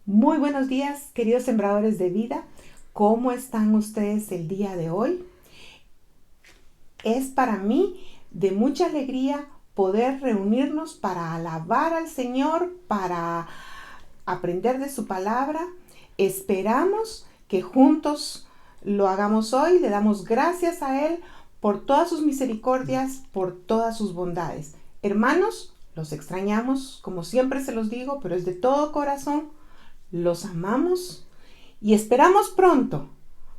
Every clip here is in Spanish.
Muy buenos días, queridos sembradores de vida. ¿Cómo están ustedes el día de hoy? Es para mí de mucha alegría poder reunirnos para alabar al Señor, para aprender de su palabra. Esperamos que juntos lo hagamos hoy. Le damos gracias a Él por todas sus misericordias, por todas sus bondades. Hermanos, los extrañamos, como siempre se los digo, pero es de todo corazón. Los amamos y esperamos pronto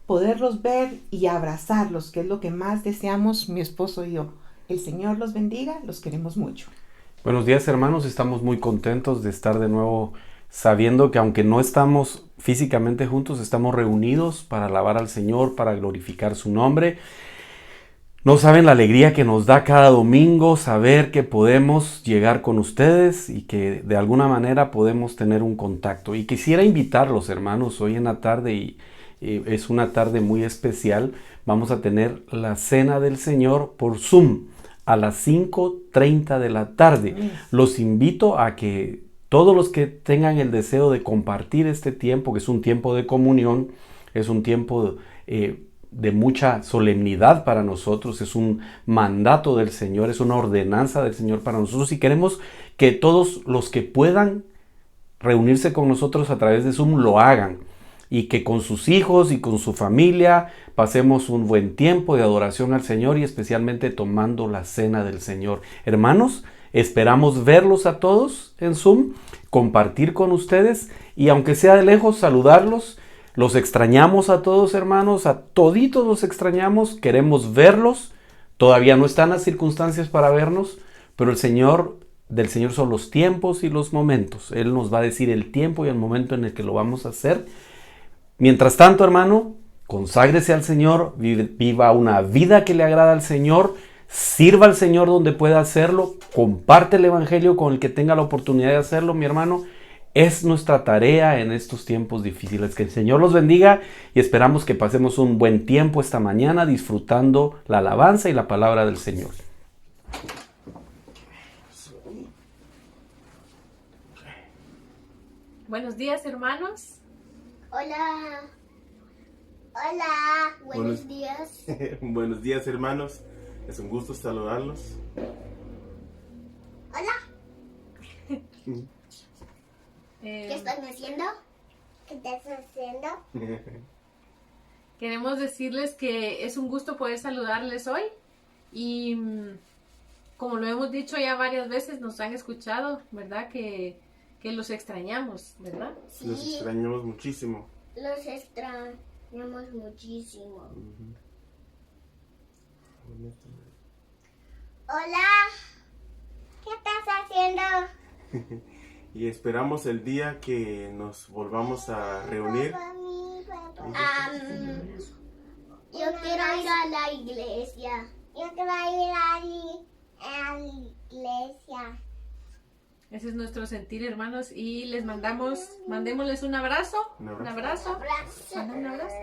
poderlos ver y abrazarlos, que es lo que más deseamos mi esposo y yo. El Señor los bendiga, los queremos mucho. Buenos días, hermanos, estamos muy contentos de estar de nuevo sabiendo que aunque no estamos físicamente juntos, estamos reunidos para alabar al Señor, para glorificar su nombre. No saben la alegría que nos da cada domingo saber que podemos llegar con ustedes y que de alguna manera podemos tener un contacto. Y quisiera invitarlos, hermanos, hoy en la tarde, y es una tarde muy especial, vamos a tener la Cena del Señor por Zoom a las 5:30 de la tarde. Los invito a que todos los que tengan el deseo de compartir este tiempo, que es un tiempo de comunión, es un tiempo de mucha solemnidad para nosotros, es un mandato del Señor, es una ordenanza del Señor para nosotros y queremos que todos los que puedan reunirse con nosotros a través de Zoom lo hagan y que con sus hijos y con su familia pasemos un buen tiempo de adoración al Señor y especialmente tomando la cena del Señor. Hermanos, esperamos verlos a todos en Zoom, compartir con ustedes y aunque sea de lejos saludarlos. Los extrañamos a todos, hermanos, a toditos los extrañamos, queremos verlos. Todavía no están las circunstancias para vernos, pero del Señor son los tiempos y los momentos. Él nos va a decir el tiempo y el momento en el que lo vamos a hacer. Mientras tanto, hermano, conságrese al Señor, viva una vida que le agrada al Señor, sirva al Señor donde pueda hacerlo, comparte el Evangelio con el que tenga la oportunidad de hacerlo, mi hermano. Es nuestra tarea en estos tiempos difíciles. Que el Señor los bendiga y esperamos que pasemos un buen tiempo esta mañana disfrutando la alabanza y la palabra del Señor. Buenos días, hermanos. Hola. Hola. Buenos días. Buenos días, hermanos. Es un gusto saludarlos. Hola. ¿Qué están haciendo? ¿Qué estás haciendo? Queremos decirles que es un gusto poder saludarles hoy y como lo hemos dicho ya varias veces, nos han escuchado, ¿verdad? Que los extrañamos, ¿verdad? Sí. Los extrañamos muchísimo. Los extrañamos muchísimo. Hola. ¿Qué estás haciendo? Y esperamos el día que nos volvamos a reunir. Yo quiero ir a la iglesia. Yo quiero ir a la iglesia. Ese es nuestro sentir, hermanos, y les mandémosles un abrazo. Un abrazo. Manda un abrazo.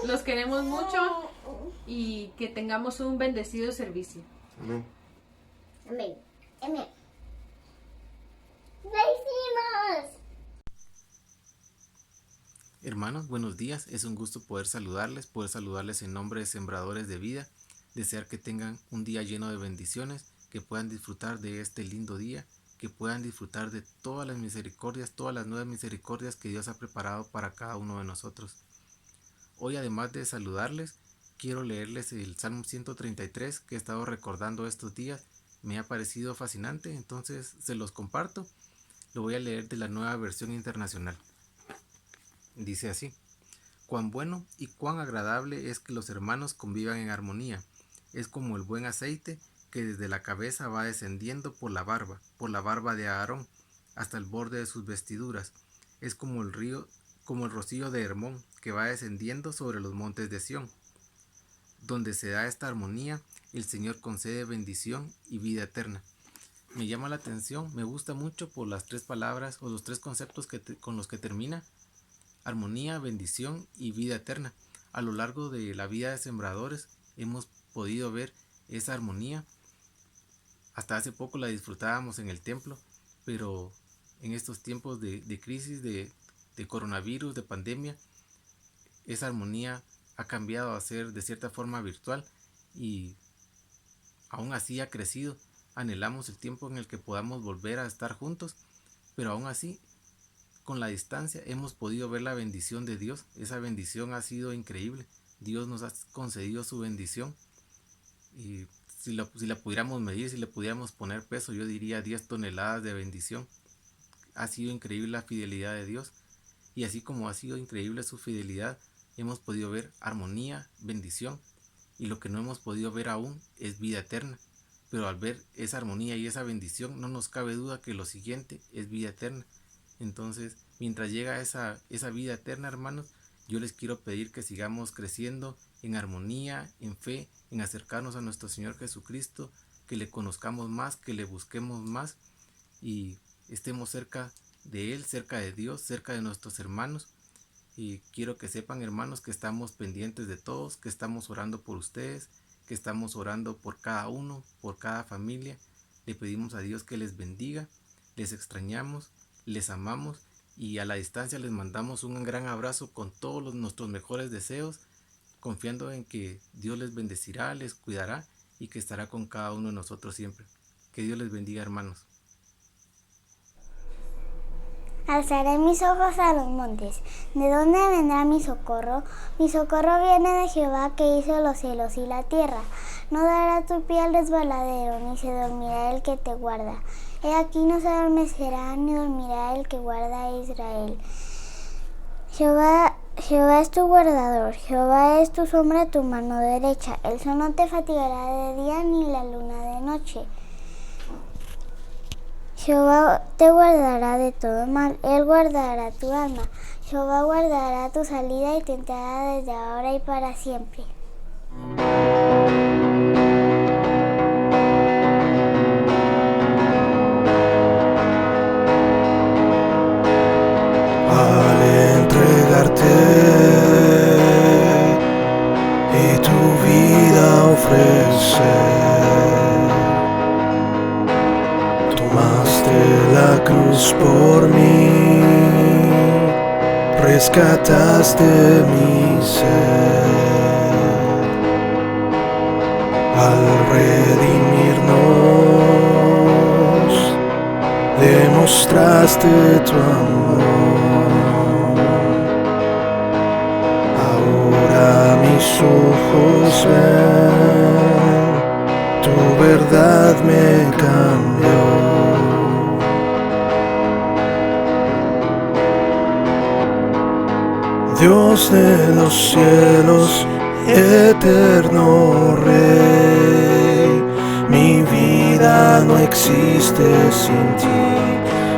Los queremos mucho y que tengamos un bendecido servicio. Amén. Amén. Amén. ¡Lo hicimos! Hermanos, buenos días. Es un gusto poder saludarles en nombre de Sembradores de Vida. Desear que tengan un día lleno de bendiciones, que puedan disfrutar de este lindo día, que puedan disfrutar de todas las misericordias, todas las nuevas misericordias que Dios ha preparado para cada uno de nosotros. Hoy, además de saludarles, quiero leerles el Salmo 133 que he estado recordando estos días. Me ha parecido fascinante, entonces se los comparto. Lo voy a leer de la Nueva Versión Internacional. Dice así: cuán bueno y cuán agradable es que los hermanos convivan en armonía. Es como el buen aceite que desde la cabeza va descendiendo por la barba de Aarón, hasta el borde de sus vestiduras. Es como el rocío de Hermón que va descendiendo sobre los montes de Sión. Donde se da esta armonía, el Señor concede bendición y vida eterna. Me llama la atención, me gusta mucho por las tres palabras o los tres conceptos con los que termina: armonía, bendición y vida eterna. A lo largo de la vida de sembradores hemos podido ver esa armonía. Hasta hace poco la disfrutábamos en el templo pero en estos tiempos de crisis, de coronavirus, de pandemia, esa armonía ha cambiado a ser de cierta forma virtual y aún así ha crecido. Anhelamos el tiempo en el que podamos volver a estar juntos, pero aún así, con la distancia, hemos podido ver la bendición de Dios. Esa bendición ha sido increíble. Dios nos ha concedido su bendición y si la pudiéramos medir, si le pudiéramos poner peso, yo diría 10 toneladas de bendición. Ha sido increíble la fidelidad de Dios y así como ha sido increíble su fidelidad, hemos podido ver armonía, bendición, y lo que no hemos podido ver aún es vida eterna. Pero al ver esa armonía y esa bendición, no nos cabe duda que lo siguiente es vida eterna. Entonces, mientras llega esa vida eterna, hermanos, yo les quiero pedir que sigamos creciendo en armonía, en fe, en acercarnos a nuestro Señor Jesucristo, que le conozcamos más, que le busquemos más y estemos cerca de Él, cerca de Dios, cerca de nuestros hermanos. Y quiero que sepan, hermanos, que estamos pendientes de todos, que estamos orando por ustedes, que estamos orando por cada uno, por cada familia. Le pedimos a Dios que les bendiga, les extrañamos, les amamos y a la distancia les mandamos un gran abrazo con todos nuestros mejores deseos, confiando en que Dios les bendecirá, les cuidará y que estará con cada uno de nosotros siempre. Que Dios les bendiga, hermanos. Alzaré mis ojos a los montes. ¿De dónde vendrá mi socorro? Mi socorro viene de Jehová, que hizo los cielos y la tierra. No dará tu pie al resbaladero, ni se dormirá el que te guarda. He aquí no se adormecerá, ni dormirá el que guarda a Israel. Jehová es tu guardador, Jehová es tu sombra a tu mano derecha. El sol no te fatigará de día, ni la luna de noche. Jehová te guardará de todo mal, Él guardará tu alma. Jehová guardará tu salida y tu entrada desde ahora y para siempre. Al entregarte y tu vida ofrecer, tomaste la cruz por mí, rescataste mi ser. Al redimirnos, demostraste tu amor. Ahora mis ojos ven, tu verdad me cambió. Dios de los cielos, eterno Rey, mi vida no existe sin ti.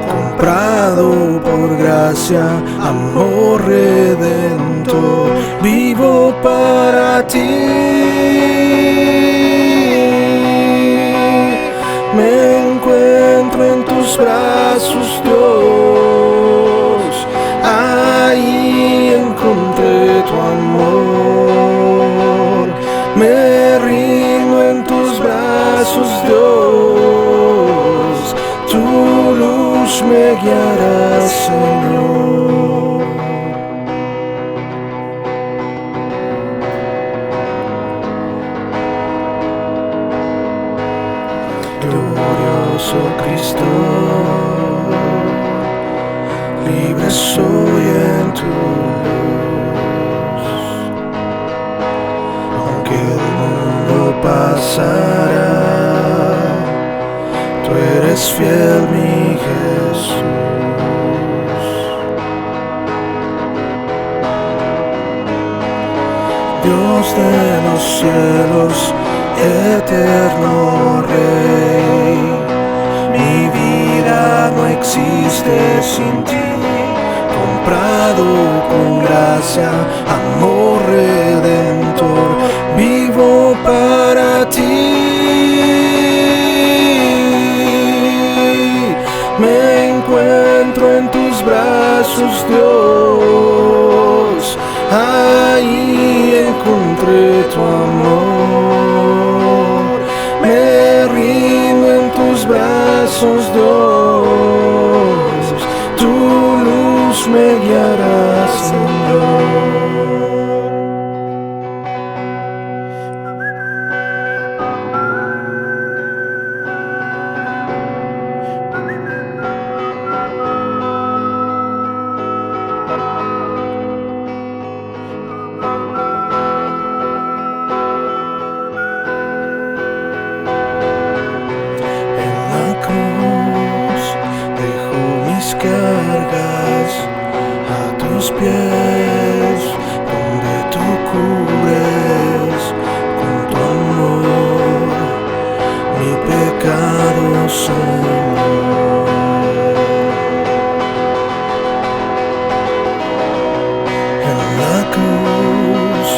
Comprado por gracia, amor redentor, vivo para ti. Me encuentro en tus brazos, Dios, ahí encontré tu amor. Me rindo en tus brazos, Dios, tu luz me guiará, Señor. Glorioso Cristo, libre soy en tu luz. Aunque el mundo pasará, tú eres fiel, mi Jesús. Dios de los cielos, eterno Rey, mi vida no existe sin ti. Comprado con gracia, amor redentor, vivo para ti. Me encuentro en tus brazos, Dios, ahí encontré tu amor. Me rindo en tus brazos, Dios, guiarás, Señor. Cargas a tus pies, donde tú cubres con tu amor mi pecado, Señor. En la cruz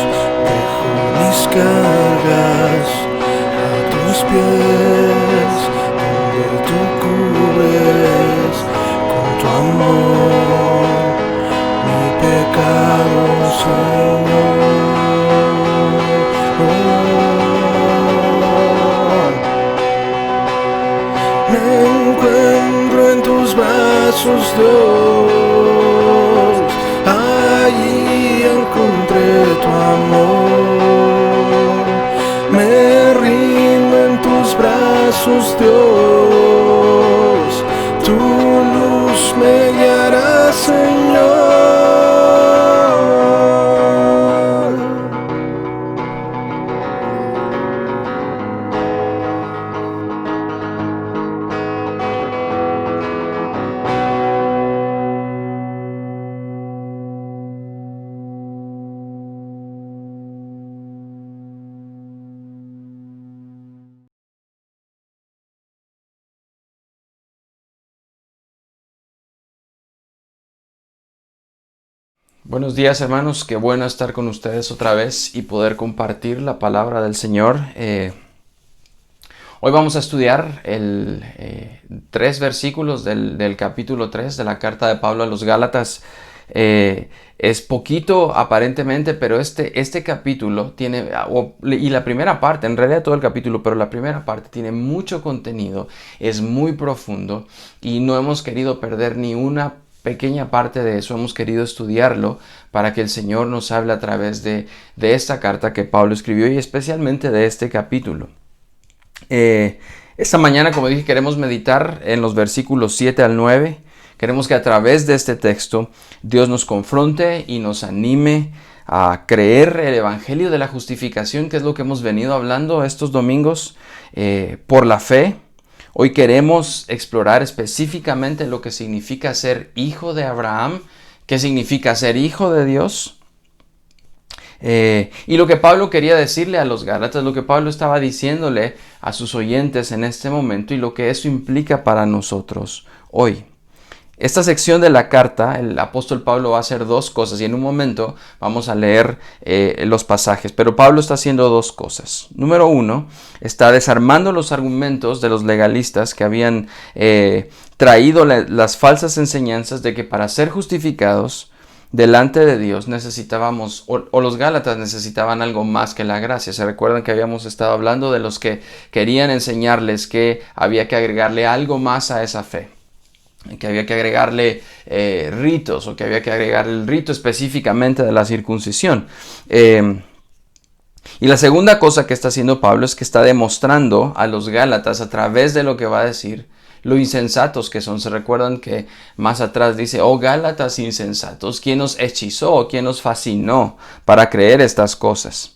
dejo mis cargas a tus pies, donde tú cubres tu amor, mi pecado, Señor. Me encuentro en tus brazos, Dios. Allí encontré tu amor. Me rindo en tus brazos, Dios. Tu luz me guiará, Señor. Buenos días, hermanos, qué bueno estar con ustedes otra vez y poder compartir la palabra del Señor. Hoy vamos a estudiar 3 versículos del capítulo 3 de la carta de Pablo a los Gálatas. Es poquito aparentemente, pero este capítulo tiene, y la primera parte, en realidad todo el capítulo, pero la primera parte tiene mucho contenido, es muy profundo y no hemos querido perder ni una pequeña parte de eso, hemos querido estudiarlo para que el Señor nos hable a través de esta carta que Pablo escribió y especialmente de este capítulo. Esta mañana, como dije, queremos meditar en los versículos 7 al 9. Queremos que a través de este texto Dios nos confronte y nos anime a creer el Evangelio de la justificación, que es lo que hemos venido hablando estos domingos, por la fe. Hoy queremos explorar específicamente lo que significa ser hijo de Abraham, qué significa ser hijo de Dios. Y lo que Pablo quería decirle a los Gálatas, lo que Pablo estaba diciéndole a sus oyentes en este momento y lo que eso implica para nosotros hoy. Esta sección de la carta, el apóstol Pablo va a hacer 2 cosas y en un momento vamos a leer los pasajes, pero Pablo está haciendo 2 cosas. Número 1, está desarmando los argumentos de los legalistas que habían traído las falsas enseñanzas de que para ser justificados delante de Dios necesitábamos, o los Gálatas necesitaban algo más que la gracia. ¿Se recuerdan que habíamos estado hablando de los que querían enseñarles que había que agregarle algo más a esa fe? Que había que agregarle ritos, o que había que agregar el rito específicamente de la circuncisión. Y la segunda cosa que está haciendo Pablo es que está demostrando a los Gálatas a través de lo que va a decir lo insensatos que son. Se recuerdan que más atrás dice: oh Gálatas insensatos, ¿quién os hechizó, quién os fascinó para creer estas cosas?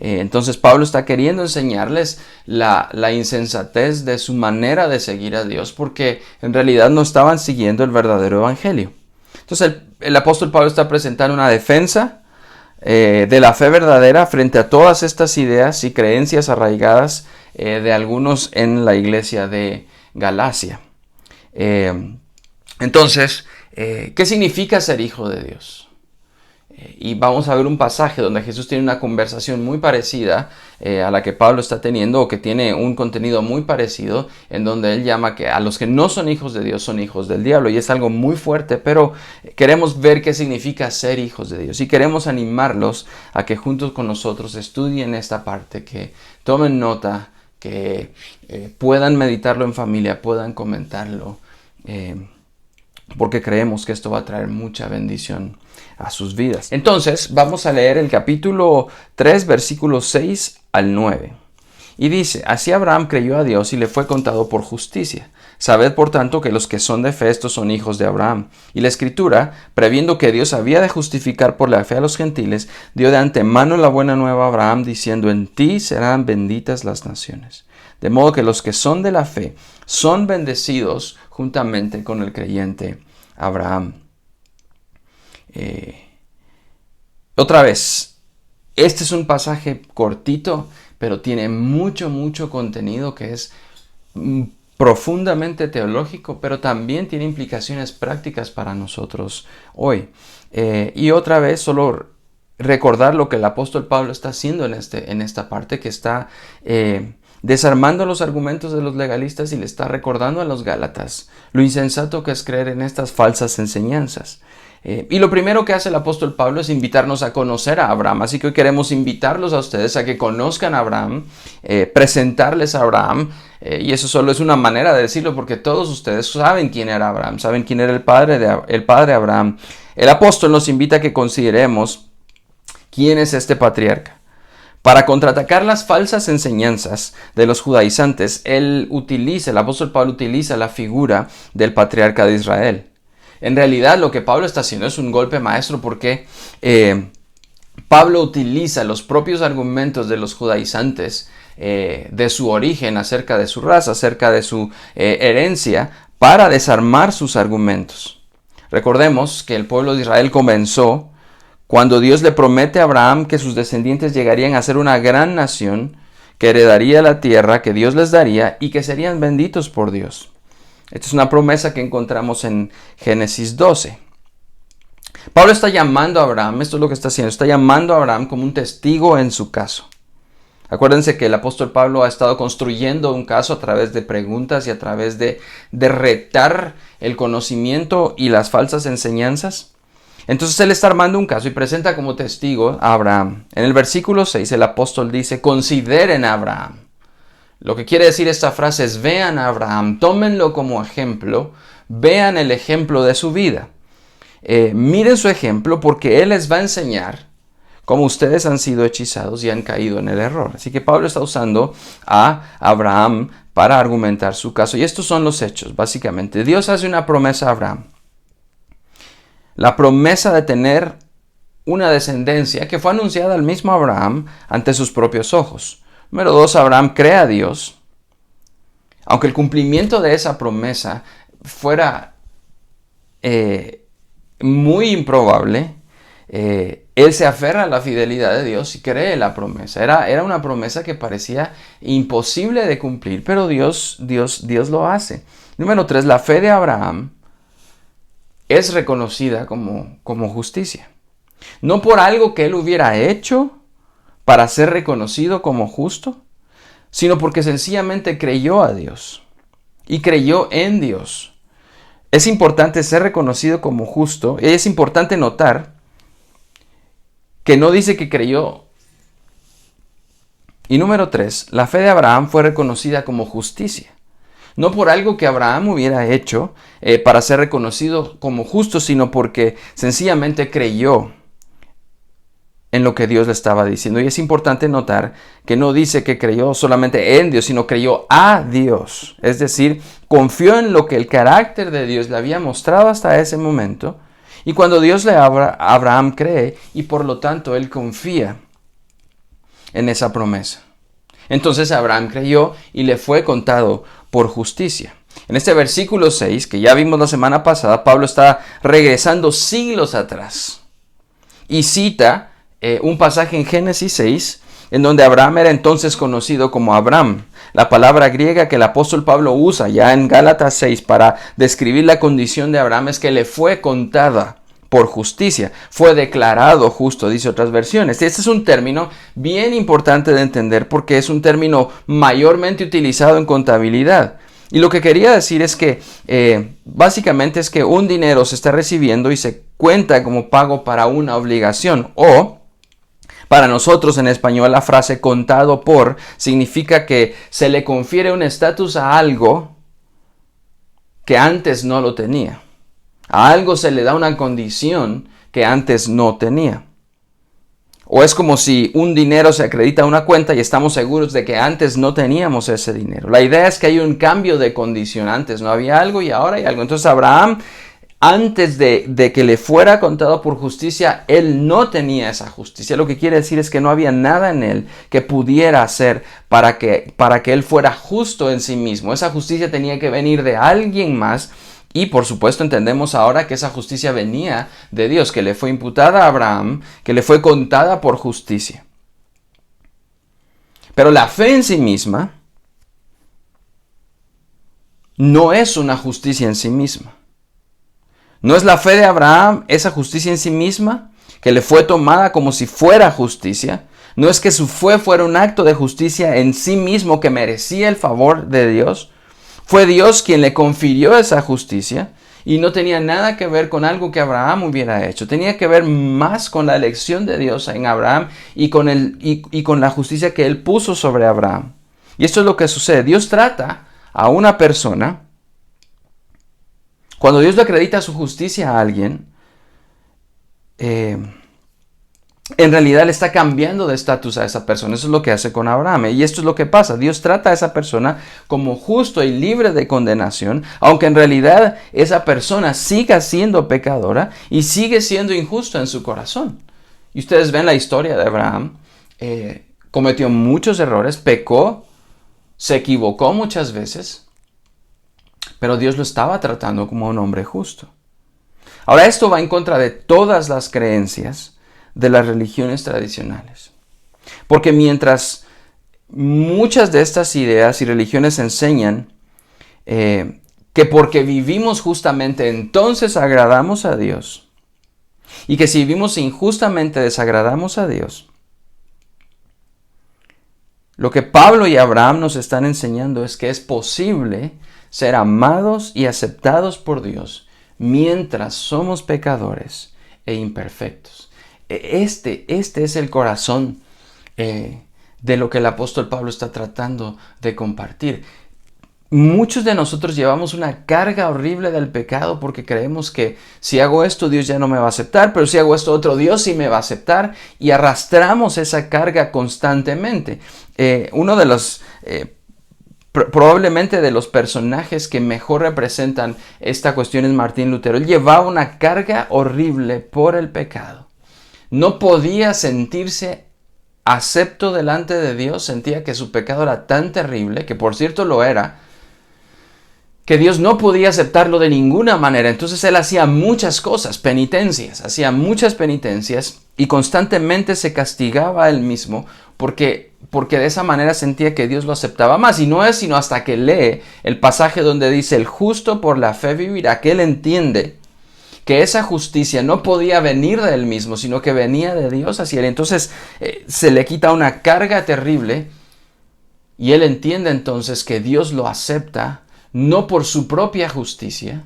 Entonces Pablo está queriendo enseñarles la insensatez de su manera de seguir a Dios, porque en realidad no estaban siguiendo el verdadero evangelio. Entonces el apóstol Pablo está presentando una defensa de la fe verdadera frente a todas estas ideas y creencias arraigadas de algunos en la iglesia de Galacia. Entonces, ¿qué significa ser hijo de Dios? Y vamos a ver un pasaje donde Jesús tiene una conversación muy parecida a la que Pablo está teniendo, o que tiene un contenido muy parecido, en donde él llama que a los que no son hijos de Dios son hijos del diablo, y es algo muy fuerte, pero queremos ver qué significa ser hijos de Dios y queremos animarlos a que juntos con nosotros estudien esta parte, que tomen nota, que puedan meditarlo en familia, puedan comentarlo porque creemos que esto va a traer mucha bendición a sus vidas. Entonces, vamos a leer el capítulo 3, versículos 6 al 9. Y dice, así Abraham creyó a Dios y le fue contado por justicia. Sabed por tanto que los que son de fe, estos son hijos de Abraham. Y la Escritura, previendo que Dios había de justificar por la fe a los gentiles, dio de antemano la buena nueva a Abraham, diciendo, en ti serán benditas las naciones. De modo que los que son de la fe son bendecidos juntamente con el creyente Abraham. Otra vez, este es un pasaje cortito, pero tiene mucho contenido que es profundamente teológico, pero también tiene implicaciones prácticas para nosotros hoy. Y otra vez, solo recordar lo que el apóstol Pablo está haciendo en esta parte, que está desarmando los argumentos de los legalistas y le está recordando a los gálatas lo insensato que es creer en estas falsas enseñanzas. Y lo primero que hace el apóstol Pablo es invitarnos a conocer a Abraham. Así que hoy queremos invitarlos a ustedes a que conozcan a Abraham, presentarles a Abraham. Y eso solo es una manera de decirlo, porque todos ustedes saben quién era Abraham, saben quién era el padre de Abraham. El apóstol nos invita a que consideremos quién es este patriarca. Para contraatacar las falsas enseñanzas de los judaizantes, el apóstol Pablo utiliza la figura del patriarca de Israel. En realidad lo que Pablo está haciendo es un golpe maestro, porque Pablo utiliza los propios argumentos de los judaizantes de su origen, acerca de su raza, acerca de su herencia, para desarmar sus argumentos. Recordemos que el pueblo de Israel comenzó cuando Dios le promete a Abraham que sus descendientes llegarían a ser una gran nación, que heredaría la tierra que Dios les daría y que serían benditos por Dios. Esta es una promesa que encontramos en Génesis 12. Pablo está llamando a Abraham, esto es lo que está haciendo, está llamando a Abraham como un testigo en su caso. Acuérdense que el apóstol Pablo ha estado construyendo un caso a través de preguntas y a través de retar el conocimiento y las falsas enseñanzas. Entonces él está armando un caso y presenta como testigo a Abraham. En el versículo 6 el apóstol dice, consideren a Abraham. Lo que quiere decir esta frase es, vean a Abraham, tómenlo como ejemplo, vean el ejemplo de su vida. Miren su ejemplo, porque él les va a enseñar cómo ustedes han sido hechizados y han caído en el error. Así que Pablo está usando a Abraham para argumentar su caso. Y estos son los hechos, básicamente. Dios hace una promesa a Abraham. La promesa de tener una descendencia que fue anunciada al mismo Abraham ante sus propios ojos. Número 2, Abraham cree a Dios. Aunque el cumplimiento de esa promesa fuera muy improbable, él se aferra a la fidelidad de Dios y cree la promesa. Era una promesa que parecía imposible de cumplir, pero Dios lo hace. Número 3, la fe de Abraham es reconocida como justicia. No por algo que él hubiera hecho para ser reconocido como justo, sino porque sencillamente creyó a Dios y creyó en Dios. Es importante ser reconocido como justo, y es importante notar que no dice que creyó. Y número 3, la fe de Abraham fue reconocida como justicia. No por algo que Abraham hubiera hecho para ser reconocido como justo, sino porque sencillamente creyó en lo que Dios le estaba diciendo. Y es importante notar que no dice que creyó solamente en Dios, sino creyó a Dios. Es decir, confió en lo que el carácter de Dios le había mostrado hasta ese momento. Y cuando Dios le habla, Abraham cree y por lo tanto él confía en esa promesa. Entonces Abraham creyó y le fue contado por justicia. En este versículo 6, que ya vimos la semana pasada, Pablo está regresando siglos atrás y cita un pasaje en Génesis 6, en donde Abraham era entonces conocido como Abram. La palabra griega que el apóstol Pablo usa ya en Gálatas 6 para describir la condición de Abraham es que le fue contada por justicia, fue declarado justo, dice otras versiones. Este es un término bien importante de entender porque es un término mayormente utilizado en contabilidad. Y lo que quería decir es que básicamente es que un dinero se está recibiendo y se cuenta como pago para una obligación, o para nosotros en español la frase contado por significa que se le confiere un estatus a algo que antes no lo tenía. A algo se le da una condición que antes no tenía. O es como si un dinero se acredita a una cuenta y estamos seguros de que antes no teníamos ese dinero. La idea es que hay un cambio de condición. Antes no había algo y ahora hay algo. Entonces Abraham, antes de que le fuera contado por justicia, él no tenía esa justicia. Lo que quiere decir es que no había nada en él que pudiera hacer para que él fuera justo en sí mismo. Esa justicia tenía que venir de alguien más. Y por supuesto entendemos ahora que esa justicia venía de Dios, que le fue imputada a Abraham, que le fue contada por justicia. Pero la fe en sí misma no es una justicia en sí misma. No es la fe de Abraham esa justicia en sí misma que le fue tomada como si fuera justicia. No es que su fe fuera un acto de justicia en sí mismo que merecía el favor de Dios. Fue Dios quien le confirió esa justicia y no tenía nada que ver con algo que Abraham hubiera hecho. Tenía que ver más con la elección de Dios en Abraham y con la justicia que él puso sobre Abraham. Y esto es lo que sucede. Dios trata a una persona. Cuando Dios le acredita su justicia a alguien, en realidad le está cambiando de estatus a esa persona. Eso es lo que hace con Abraham. Y esto es lo que pasa. Dios trata a esa persona como justo y libre de condenación, aunque en realidad esa persona siga siendo pecadora y sigue siendo injusto en su corazón. Y ustedes ven la historia de Abraham. Cometió muchos errores, pecó, se equivocó muchas veces, pero Dios lo estaba tratando como un hombre justo. Ahora, esto va en contra de todas las creencias de las religiones tradicionales. Porque mientras muchas de estas ideas y religiones enseñan que porque vivimos justamente entonces agradamos a Dios, y que si vivimos injustamente desagradamos a Dios, lo que Pablo y Abraham nos están enseñando es que es posible ser amados y aceptados por Dios mientras somos pecadores e imperfectos. Este es el corazón de lo que el apóstol Pablo está tratando de compartir. Muchos de nosotros llevamos una carga horrible del pecado porque creemos que si hago esto Dios ya no me va a aceptar, pero si hago esto otro Dios sí me va a aceptar, y arrastramos esa carga constantemente. Uno de los probablemente de los personajes que mejor representan esta cuestión es Martín Lutero. Él llevaba una carga horrible por el pecado. No podía sentirse acepto delante de Dios, sentía que su pecado era tan terrible, que por cierto lo era, que Dios no podía aceptarlo de ninguna manera. Entonces él hacía muchas cosas, hacía muchas penitencias y constantemente se castigaba a él mismo porque de esa manera sentía que Dios lo aceptaba más. Y no es sino hasta que lee el pasaje donde dice: el justo por la fe vivirá, que él entiende que esa justicia no podía venir de él mismo, sino que venía de Dios hacia él. Entonces se le quita una carga terrible y él entiende entonces que Dios lo acepta no por su propia justicia,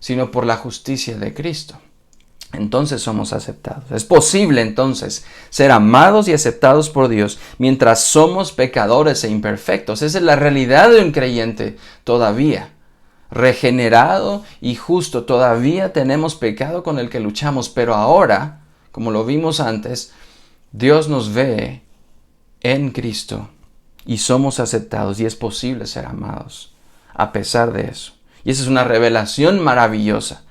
sino por la justicia de Cristo. Entonces somos aceptados. Es posible entonces ser amados y aceptados por Dios mientras somos pecadores e imperfectos. Esa es la realidad de un creyente todavía. Regenerado y justo, todavía tenemos pecado con el que luchamos, pero ahora, como lo vimos antes, Dios nos ve en Cristo y somos aceptados y es posible ser amados a pesar de eso. Y esa es una revelación maravillosa.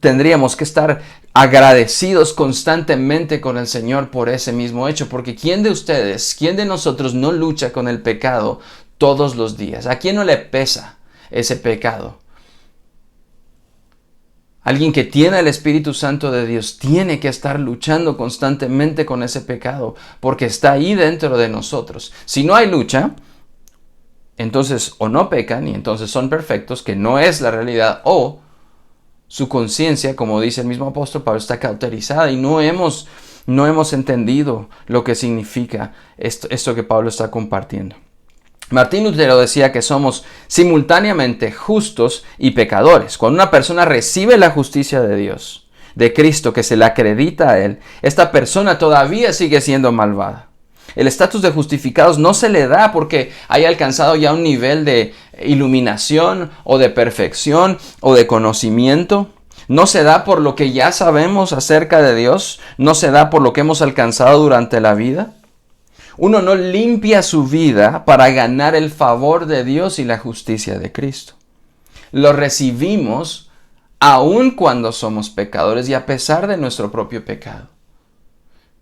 Tendríamos que estar agradecidos constantemente con el Señor por ese mismo hecho, porque ¿quién de ustedes, quién de nosotros no lucha con el pecado todos los días? ¿A quién no le pesa ese pecado? Alguien que tiene el Espíritu Santo de Dios tiene que estar luchando constantemente con ese pecado porque está ahí dentro de nosotros. Si no hay lucha, entonces o no pecan y entonces son perfectos, que no es la realidad, o su conciencia, como dice el mismo apóstol Pablo, está cauterizada y no hemos entendido lo que significa esto que Pablo está compartiendo. Martín Lutero decía que somos simultáneamente justos y pecadores. Cuando una persona recibe la justicia de Dios, de Cristo, que se le acredita a él, esta persona todavía sigue siendo malvada. El estatus de justificados no se le da porque haya alcanzado ya un nivel de iluminación o de perfección o de conocimiento. No se da por lo que ya sabemos acerca de Dios. No se da por lo que hemos alcanzado durante la vida. Uno no limpia su vida para ganar el favor de Dios y la justicia de Cristo. Lo recibimos aun cuando somos pecadores y a pesar de nuestro propio pecado.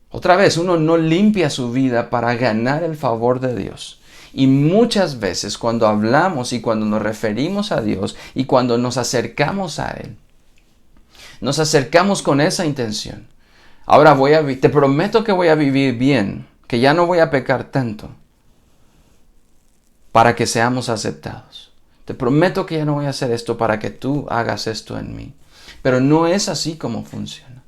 Otra vez, uno no limpia su vida para ganar el favor de Dios. Y muchas veces cuando hablamos y cuando nos referimos a Dios y cuando nos acercamos a Él, nos acercamos con esa intención. Ahora te prometo que voy a vivir bien, que ya no voy a pecar tanto para que seamos aceptados. Te prometo que ya no voy a hacer esto para que tú hagas esto en mí. Pero no es así como funciona.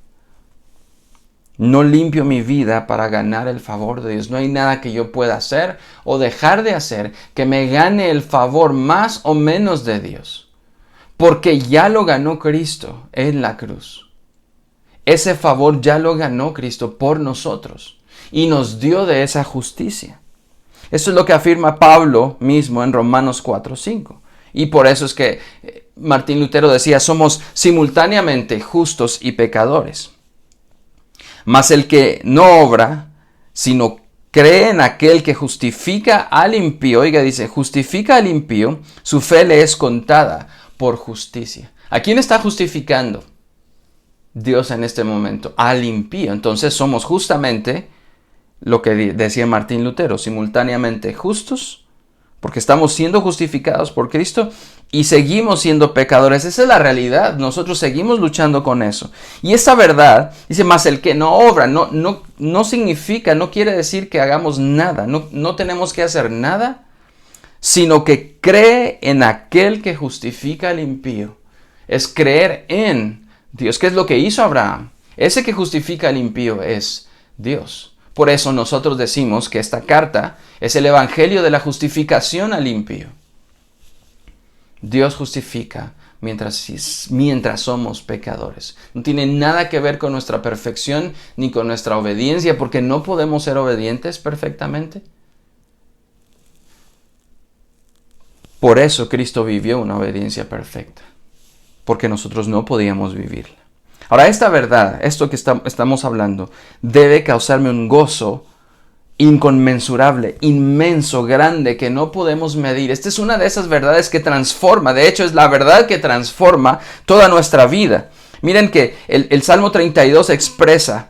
No limpio mi vida para ganar el favor de Dios. No hay nada que yo pueda hacer o dejar de hacer que me gane el favor más o menos de Dios. Porque ya lo ganó Cristo en la cruz. Ese favor ya lo ganó Cristo por nosotros y nos dio de esa justicia. Eso es lo que afirma Pablo mismo en Romanos 4:5. Y por eso es que Martín Lutero decía, somos simultáneamente justos y pecadores. Mas el que no obra, sino cree en aquel que justifica al impío, oiga, dice, justifica al impío, su fe le es contada por justicia. ¿A quién está justificando Dios en este momento? Al impío. Entonces somos justamente lo que decía Martín Lutero, simultáneamente justos, porque estamos siendo justificados por Cristo y seguimos siendo pecadores. Esa es la realidad. Nosotros seguimos luchando con eso. Y esa verdad, dice, más el que no obra, no significa, no quiere decir que hagamos nada. No tenemos que hacer nada, sino que cree en aquel que justifica al impío. Es creer en Dios. ¿Qué es lo que hizo Abraham? Ese que justifica al impío es Dios. Por eso nosotros decimos que esta carta es el evangelio de la justificación al impío. Dios justifica mientras somos pecadores. No tiene nada que ver con nuestra perfección ni con nuestra obediencia, porque no podemos ser obedientes perfectamente. Por eso Cristo vivió una obediencia perfecta, porque nosotros no podíamos vivirla. Ahora, esta verdad, esto que estamos hablando, debe causarme un gozo inconmensurable, inmenso, grande, que no podemos medir. Esta es una de esas verdades que transforma. De hecho, es la verdad que transforma toda nuestra vida. Miren que el Salmo 32 expresa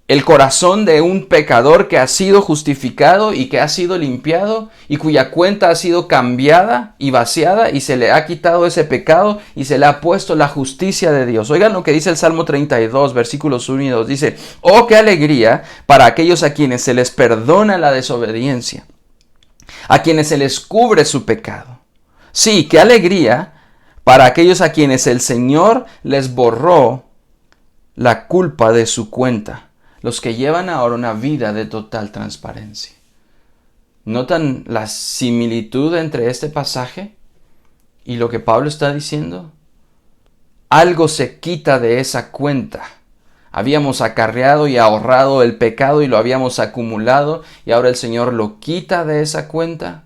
el corazón de un pecador que ha sido justificado y que ha sido limpiado y cuya cuenta ha sido cambiada y vaciada y se le ha quitado ese pecado y se le ha puesto la justicia de Dios. Oigan lo que dice el Salmo 32, versículos 1 y 2. Dice, oh, qué alegría para aquellos a quienes se les perdona la desobediencia, a quienes se les cubre su pecado. Sí, qué alegría para aquellos a quienes el Señor les borró la culpa de su cuenta. Los que llevan ahora una vida de total transparencia. ¿Notan la similitud entre este pasaje y lo que Pablo está diciendo? Algo se quita de esa cuenta. Habíamos acarreado y ahorrado el pecado y lo habíamos acumulado y ahora el Señor lo quita de esa cuenta.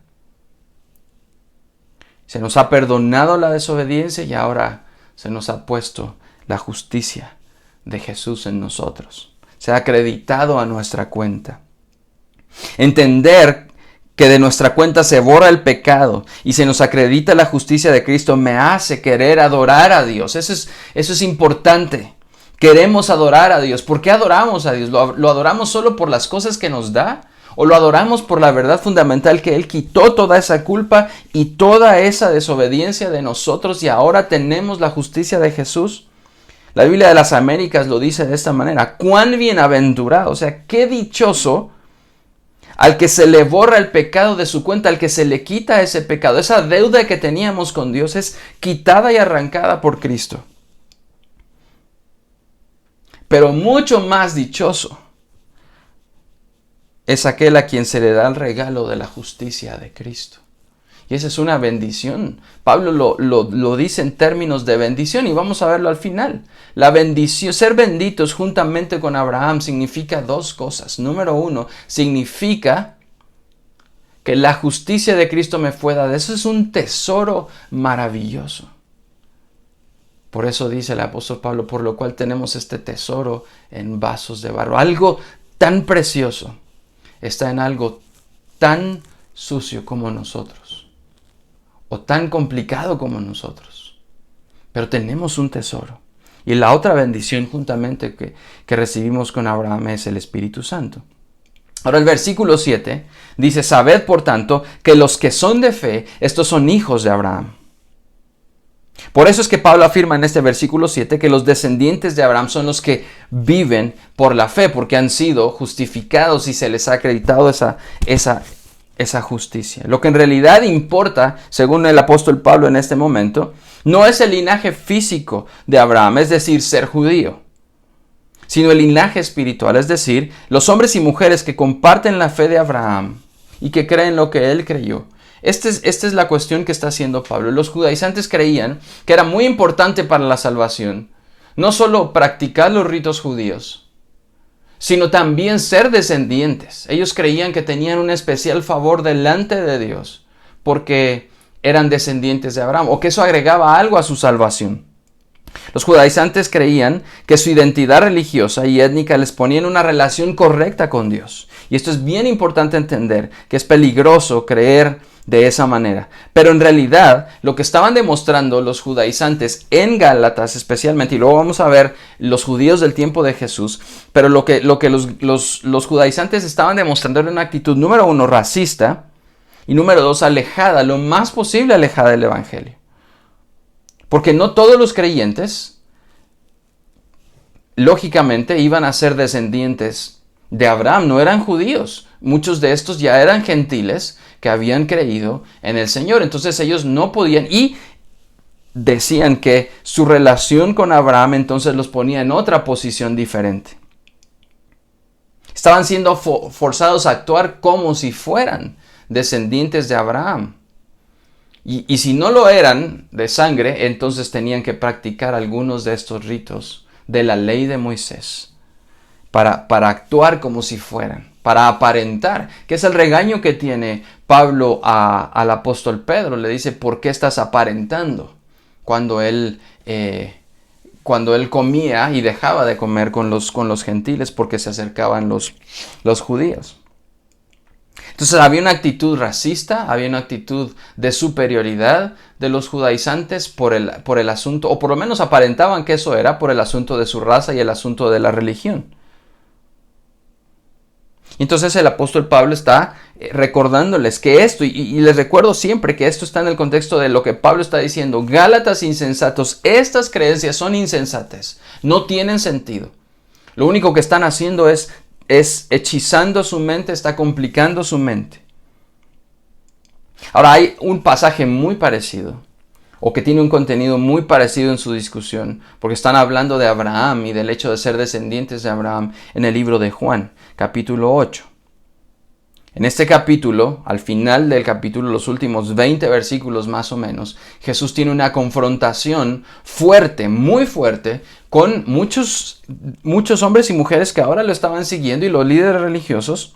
Se nos ha perdonado la desobediencia y ahora se nos ha puesto la justicia de Jesús en nosotros. Se ha acreditado a nuestra cuenta. Entender que de nuestra cuenta se borra el pecado y se nos acredita la justicia de Cristo me hace querer adorar a Dios. Eso es importante. Queremos adorar a Dios. ¿Por qué adoramos a Dios? ¿Lo adoramos solo por las cosas que nos da? ¿O lo adoramos por la verdad fundamental que Él quitó toda esa culpa y toda esa desobediencia de nosotros y ahora tenemos la justicia de Jesús? La Biblia de las Américas lo dice de esta manera. Cuán bienaventurado, o sea, qué dichoso al que se le borra el pecado de su cuenta, al que se le quita ese pecado. Esa deuda que teníamos con Dios es quitada y arrancada por Cristo. Pero mucho más dichoso es aquel a quien se le da el regalo de la justicia de Cristo. Y esa es una bendición. Pablo lo dice en términos de bendición y vamos a verlo al final. La bendición, ser benditos juntamente con Abraham significa dos cosas. Número uno, significa que la justicia de Cristo me fue dada. Eso es un tesoro maravilloso. Por eso dice el apóstol Pablo, por lo cual tenemos este tesoro en vasos de barro. Algo tan precioso está en algo tan sucio como nosotros, o tan complicado como nosotros. Pero tenemos un tesoro. Y la otra bendición juntamente que recibimos con Abraham es el Espíritu Santo. Ahora el versículo 7 dice, sabed por tanto que los que son de fe, estos son hijos de Abraham. Por eso es que Pablo afirma en este versículo 7 que los descendientes de Abraham son los que viven por la fe, porque han sido justificados y se les ha acreditado esa justicia. Lo que en realidad importa, según el apóstol Pablo en este momento, no es el linaje físico de Abraham, es decir, ser judío, sino el linaje espiritual, es decir, los hombres y mujeres que comparten la fe de Abraham y que creen lo que él creyó. Esta es la cuestión que está haciendo Pablo. Los judaizantes creían que era muy importante para la salvación no solo practicar los ritos judíos, sino también ser descendientes. Ellos creían que tenían un especial favor delante de Dios porque eran descendientes de Abraham, o que eso agregaba algo a su salvación. Los judaizantes creían que su identidad religiosa y étnica les ponía en una relación correcta con Dios. Y esto es bien importante entender, que es peligroso creer de esa manera. Pero en realidad, lo que estaban demostrando los judaizantes en Gálatas especialmente, y luego vamos a ver los judíos del tiempo de Jesús, pero lo que los judaizantes estaban demostrando era una actitud, número uno, racista, y número dos, alejada, lo más posible alejada del Evangelio. Porque no todos los creyentes, lógicamente, iban a ser descendientes de Abraham, no eran judíos. Muchos de estos ya eran gentiles que habían creído en el Señor. Entonces ellos no podían, y decían que su relación con Abraham entonces los ponía en otra posición diferente. Estaban siendo forzados a actuar como si fueran descendientes de Abraham. Y si no lo eran de sangre, entonces tenían que practicar algunos de estos ritos de la ley de Moisés para actuar como si fueran, para aparentar, que es el regaño que tiene Pablo al apóstol Pedro. Le dice, ¿por qué estás aparentando? Cuando él comía y dejaba de comer con los gentiles porque se acercaban los judíos. Entonces había una actitud racista, había una actitud de superioridad de los judaizantes por el asunto, o por lo menos aparentaban que eso era por el asunto de su raza y el asunto de la religión. Entonces el apóstol Pablo está recordándoles que esto, y les recuerdo siempre que esto está en el contexto de lo que Pablo está diciendo, Gálatas insensatos, estas creencias son insensatas, no tienen sentido. Lo único que están haciendo es hechizando su mente, está complicando su mente. Ahora hay un pasaje muy parecido, o que tiene un contenido muy parecido en su discusión, porque están hablando de Abraham y del hecho de ser descendientes de Abraham en el libro de Juan, capítulo 8. En este capítulo, al final del capítulo, los últimos 20 versículos más o menos, Jesús tiene una confrontación fuerte, muy fuerte, con muchos hombres y mujeres que ahora lo estaban siguiendo y los líderes religiosos.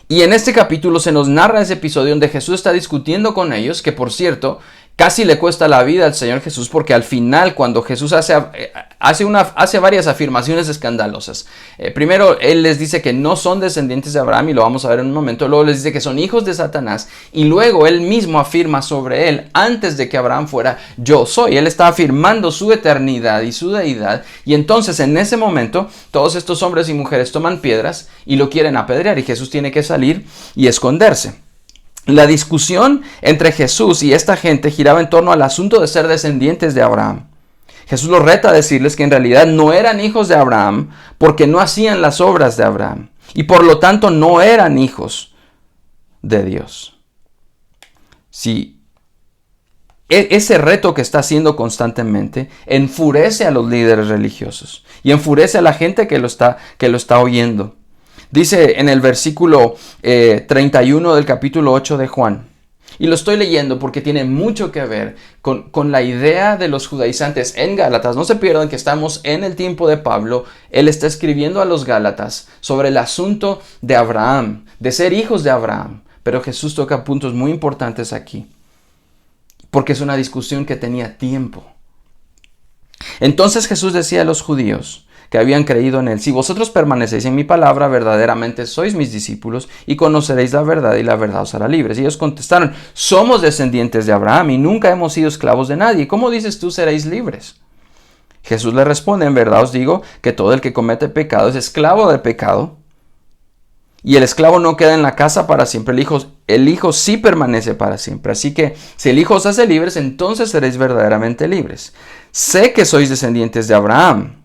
Y en este capítulo se nos narra ese episodio donde Jesús está discutiendo con ellos, que por cierto, casi le cuesta la vida al Señor Jesús, porque al final, cuando Jesús hace varias afirmaciones escandalosas. Primero, Él les dice que no son descendientes de Abraham, y lo vamos a ver en un momento. Luego les dice que son hijos de Satanás. Y luego Él mismo afirma sobre Él, antes de que Abraham fuera, yo soy. Él está afirmando su eternidad y su deidad. Y entonces, en ese momento, todos estos hombres y mujeres toman piedras y lo quieren apedrear. Y Jesús tiene que salir y esconderse. La discusión entre Jesús y esta gente giraba en torno al asunto de ser descendientes de Abraham. Jesús los reta a decirles que en realidad no eran hijos de Abraham porque no hacían las obras de Abraham y por lo tanto no eran hijos de Dios. Sí, ese reto que está haciendo constantemente enfurece a los líderes religiosos y enfurece a la gente que lo está oyendo. Dice en el versículo 31 del capítulo 8 de Juan. Y lo estoy leyendo porque tiene mucho que ver con la idea de los judaizantes en Gálatas. No se pierdan que estamos en el tiempo de Pablo. Él está escribiendo a los Gálatas sobre el asunto de Abraham, de ser hijos de Abraham. Pero Jesús toca puntos muy importantes aquí, porque es una discusión que tenía tiempo. Entonces Jesús decía a los judíos que habían creído en él: si vosotros permanecéis en mi palabra, verdaderamente sois mis discípulos y conoceréis la verdad, y la verdad os hará libres. Y ellos contestaron: somos descendientes de Abraham y nunca hemos sido esclavos de nadie. ¿Cómo dices tú seréis libres? Jesús le responde: en verdad os digo que todo el que comete pecado es esclavo del pecado. Y el esclavo no queda en la casa para siempre, el hijo sí permanece para siempre. Así que si el hijo os hace libres, entonces seréis verdaderamente libres. Sé que sois descendientes de Abraham.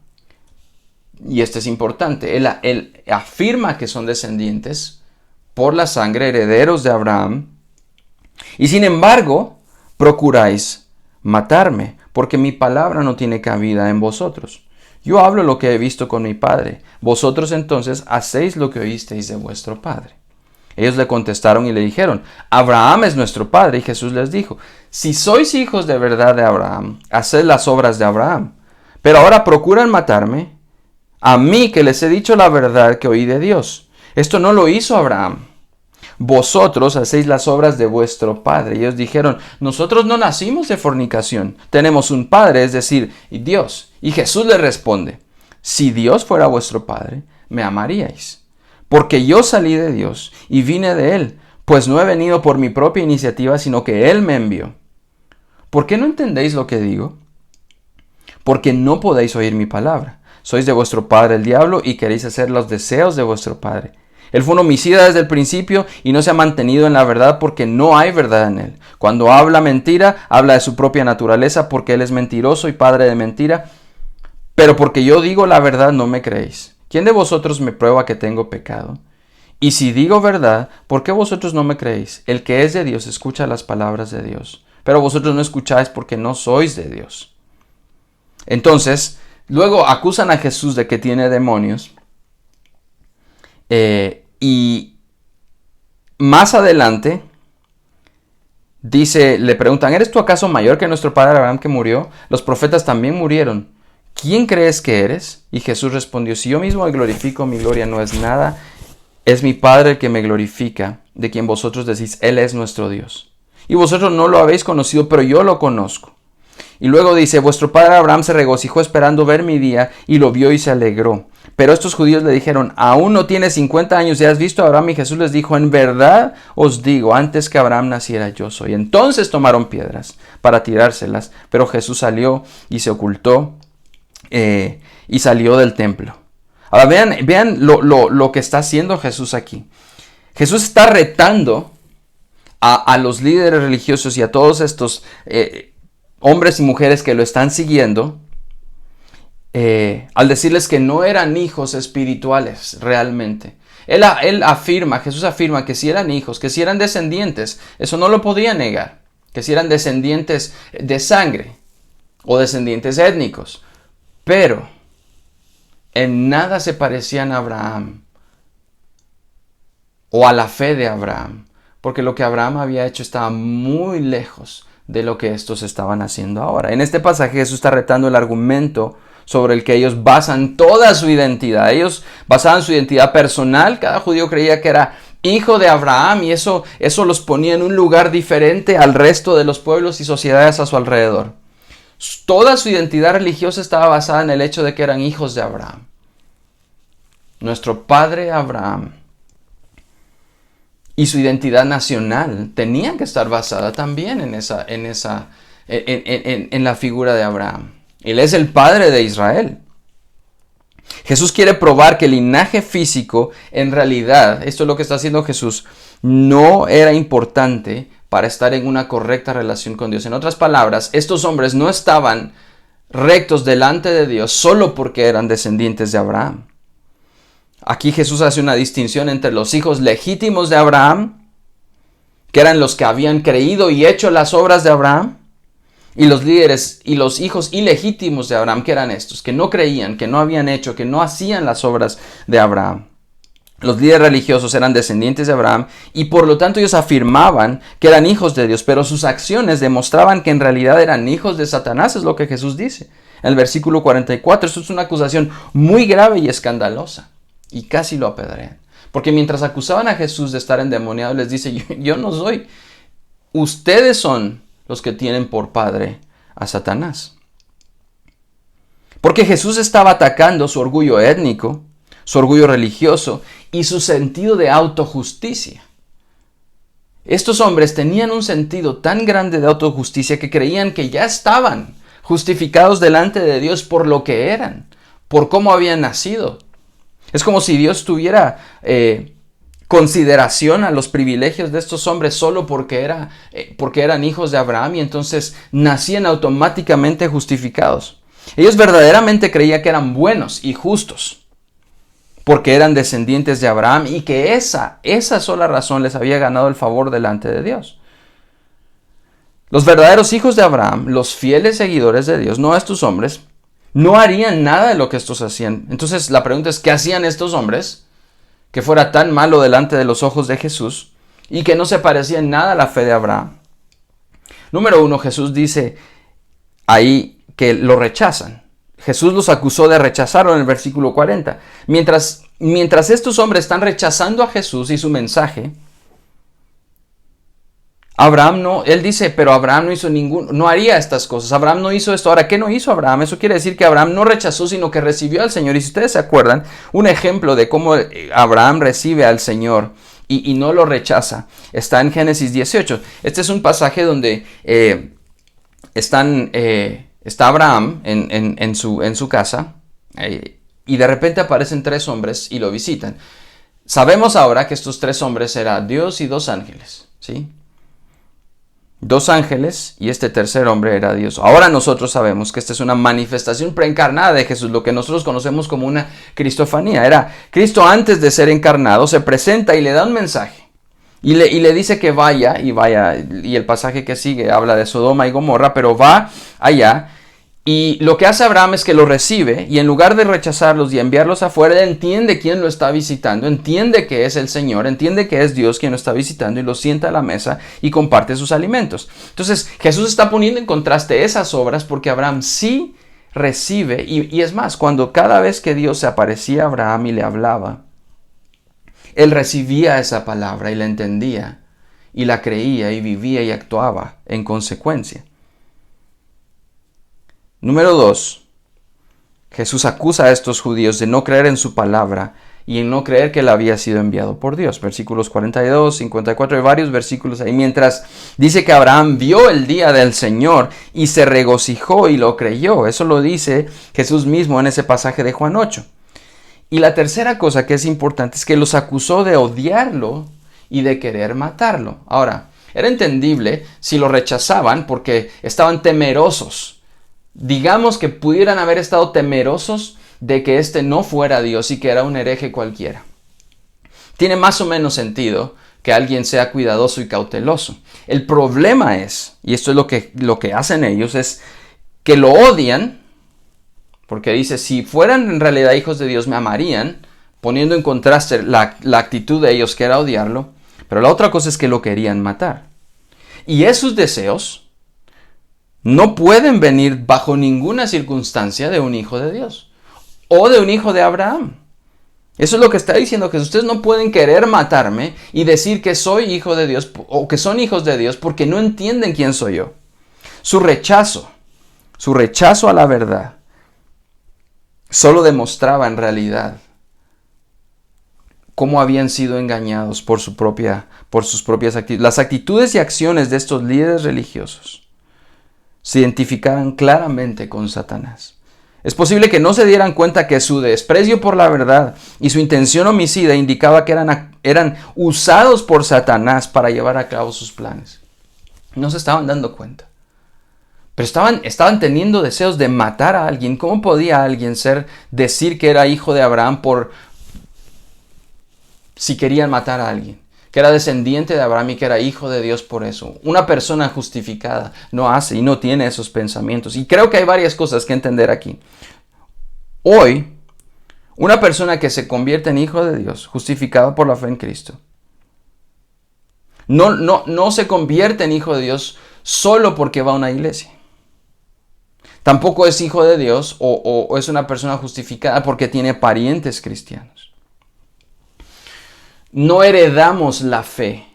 Y esto es importante, él afirma que son descendientes por la sangre, herederos de Abraham. Y sin embargo, procuráis matarme, porque mi palabra no tiene cabida en vosotros. Yo hablo lo que he visto con mi padre. Vosotros entonces hacéis lo que oísteis de vuestro padre. Ellos le contestaron y le dijeron: Abraham es nuestro padre. Y Jesús les dijo: si sois hijos de verdad de Abraham, haced las obras de Abraham. Pero ahora procuran matarme, a mí que les he dicho la verdad que oí de Dios. Esto no lo hizo Abraham. Vosotros hacéis las obras de vuestro padre. Y ellos dijeron: nosotros no nacimos de fornicación. Tenemos un padre, es decir, Dios. Y Jesús les responde: si Dios fuera vuestro padre, me amaríais. Porque yo salí de Dios y vine de Él. Pues no he venido por mi propia iniciativa, sino que Él me envió. ¿Por qué no entendéis lo que digo? Porque no podéis oír mi palabra. Sois de vuestro padre el diablo y queréis hacer los deseos de vuestro padre. Él fue un homicida desde el principio y no se ha mantenido en la verdad porque no hay verdad en él. Cuando habla mentira, habla de su propia naturaleza porque él es mentiroso y padre de mentira. Pero porque yo digo la verdad no me creéis. ¿Quién de vosotros me prueba que tengo pecado? Y si digo verdad, ¿por qué vosotros no me creéis? El que es de Dios escucha las palabras de Dios. Pero vosotros no escucháis porque no sois de Dios. Entonces, luego acusan a Jesús de que tiene demonios. Y más adelante, le preguntan: ¿eres tú acaso mayor que nuestro padre Abraham que murió? Los profetas también murieron. ¿Quién crees que eres? Y Jesús respondió: si yo mismo me glorifico, mi gloria no es nada. Es mi Padre el que me glorifica, de quien vosotros decís: Él es nuestro Dios. Y vosotros no lo habéis conocido, pero yo lo conozco. Y luego dice: vuestro padre Abraham se regocijó esperando ver mi día, y lo vio y se alegró. Pero estos judíos le dijeron: aún no tienes 50 años y has visto a Abraham. Y Jesús les dijo: en verdad os digo, antes que Abraham naciera yo soy. Entonces tomaron piedras para tirárselas, pero Jesús salió y se ocultó y salió del templo. Ahora vean lo que está haciendo Jesús aquí. Jesús está retando a los líderes religiosos y a todos estos hombres y mujeres que lo están siguiendo, al decirles que no eran hijos espirituales realmente. Jesús afirma que si eran hijos, que si eran descendientes, eso no lo podía negar, que si eran descendientes de sangre o descendientes étnicos, pero en nada se parecían a Abraham o a la fe de Abraham, porque lo que Abraham había hecho estaba muy lejos de lo que estos estaban haciendo ahora. En este pasaje Jesús está retando el argumento sobre el que ellos basan toda su identidad. Ellos basaban su identidad personal. Cada judío creía que era hijo de Abraham y eso los ponía en un lugar diferente al resto de los pueblos y sociedades a su alrededor. Toda su identidad religiosa estaba basada en el hecho de que eran hijos de Abraham. Nuestro padre Abraham. Y su identidad nacional tenía que estar basada también en la figura de Abraham. Él es el padre de Israel. Jesús quiere probar que el linaje físico, en realidad, esto es lo que está haciendo Jesús, no era importante para estar en una correcta relación con Dios. En otras palabras, estos hombres no estaban rectos delante de Dios solo porque eran descendientes de Abraham. Aquí Jesús hace una distinción entre los hijos legítimos de Abraham, que eran los que habían creído y hecho las obras de Abraham, y los líderes y los hijos ilegítimos de Abraham, que eran estos, que no creían, que no habían hecho, que no hacían las obras de Abraham. Los líderes religiosos eran descendientes de Abraham y por lo tanto ellos afirmaban que eran hijos de Dios, pero sus acciones demostraban que en realidad eran hijos de Satanás, es lo que Jesús dice. En el versículo 44, esto es una acusación muy grave y escandalosa y casi lo apedrean. Porque mientras acusaban a Jesús de estar endemoniado, les dice, yo no soy. Ustedes son los que tienen por padre a Satanás. Porque Jesús estaba atacando su orgullo étnico, su orgullo religioso y su sentido de autojusticia. Estos hombres tenían un sentido tan grande de autojusticia que creían que ya estaban justificados delante de Dios por lo que eran, por cómo habían nacido. Es como si Dios tuviera consideración a los privilegios de estos hombres solo porque eran hijos de Abraham y entonces nacían automáticamente justificados. Ellos verdaderamente creían que eran buenos y justos porque eran descendientes de Abraham y que esa sola razón les había ganado el favor delante de Dios. Los verdaderos hijos de Abraham, los fieles seguidores de Dios, no estos hombres, no harían nada de lo que estos hacían. Entonces la pregunta es, ¿qué hacían estos hombres que fuera tan malo delante de los ojos de Jesús y que no se parecía en nada a la fe de Abraham? Número 1, Jesús dice ahí que lo rechazan. Jesús los acusó de rechazarlo en el versículo 40. Mientras estos hombres están rechazando a Jesús y su mensaje, Abraham no, él dice, pero Abraham no haría estas cosas. Abraham no hizo esto. Ahora, ¿qué no hizo Abraham? Eso quiere decir que Abraham no rechazó, sino que recibió al Señor. Y si ustedes se acuerdan, un ejemplo de cómo Abraham recibe al Señor y no lo rechaza, está en Génesis 18. Este es un pasaje donde está Abraham en su casa y de repente aparecen 3 hombres y lo visitan. Sabemos ahora que estos 3 hombres eran Dios y 2 ángeles, ¿sí? 2 ángeles y este tercer hombre era Dios. Ahora nosotros sabemos que esta es una manifestación preencarnada de Jesús, lo que nosotros conocemos como una cristofanía. Era Cristo antes de ser encarnado, se presenta y le da un mensaje. Y le dice que vaya, y el pasaje que sigue habla de Sodoma y Gomorra, pero va allá. Y lo que hace Abraham es que lo recibe y en lugar de rechazarlos y enviarlos afuera, él entiende quién lo está visitando, entiende que es el Señor, entiende que es Dios quien lo está visitando y lo sienta a la mesa y comparte sus alimentos. Entonces Jesús está poniendo en contraste esas obras porque Abraham sí recibe y es más, cuando cada vez que Dios se aparecía a Abraham y le hablaba, él recibía esa palabra y la entendía y la creía y vivía y actuaba en consecuencia. Número 2, Jesús acusa a estos judíos de no creer en su palabra y en no creer que él había sido enviado por Dios. Versículos 42, 54 y varios versículos ahí. Mientras dice que Abraham vio el día del Señor y se regocijó y lo creyó. Eso lo dice Jesús mismo en ese pasaje de Juan 8. Y la tercera cosa que es importante es que los acusó de odiarlo y de querer matarlo. Ahora, era entendible si lo rechazaban porque estaban temerosos. Digamos que pudieran haber estado temerosos de que este no fuera Dios y que era un hereje cualquiera. Tiene más o menos sentido que alguien sea cuidadoso y cauteloso. El problema es, y esto es lo que hacen ellos, es que lo odian, porque dice, si fueran en realidad hijos de Dios me amarían, poniendo en contraste la actitud de ellos que era odiarlo, pero la otra cosa es que lo querían matar. Y esos deseos no pueden venir bajo ninguna circunstancia de un hijo de Dios o de un hijo de Abraham. Eso es lo que está diciendo, que ustedes no pueden querer matarme y decir que soy hijo de Dios o que son hijos de Dios porque no entienden quién soy yo. Su rechazo a la verdad solo demostraba en realidad cómo habían sido engañados por sus propias actitudes. Las actitudes y acciones de estos líderes religiosos se identificaban claramente con Satanás. Es posible que no se dieran cuenta que su desprecio por la verdad y su intención homicida indicaba que eran usados por Satanás para llevar a cabo sus planes. No se estaban dando cuenta. Pero estaban teniendo deseos de matar a alguien. ¿Cómo podía alguien decir que era hijo de Abraham si querían matar a alguien? Que era descendiente de Abraham y que era hijo de Dios por eso. Una persona justificada no hace y no tiene esos pensamientos. Y creo que hay varias cosas que entender aquí. Hoy Una persona que se convierte en hijo de Dios, justificado por la fe en Cristo, no se convierte en hijo de Dios solo porque va a una iglesia. Tampoco es hijo de Dios o es una persona justificada porque tiene parientes cristianos. No heredamos la fe.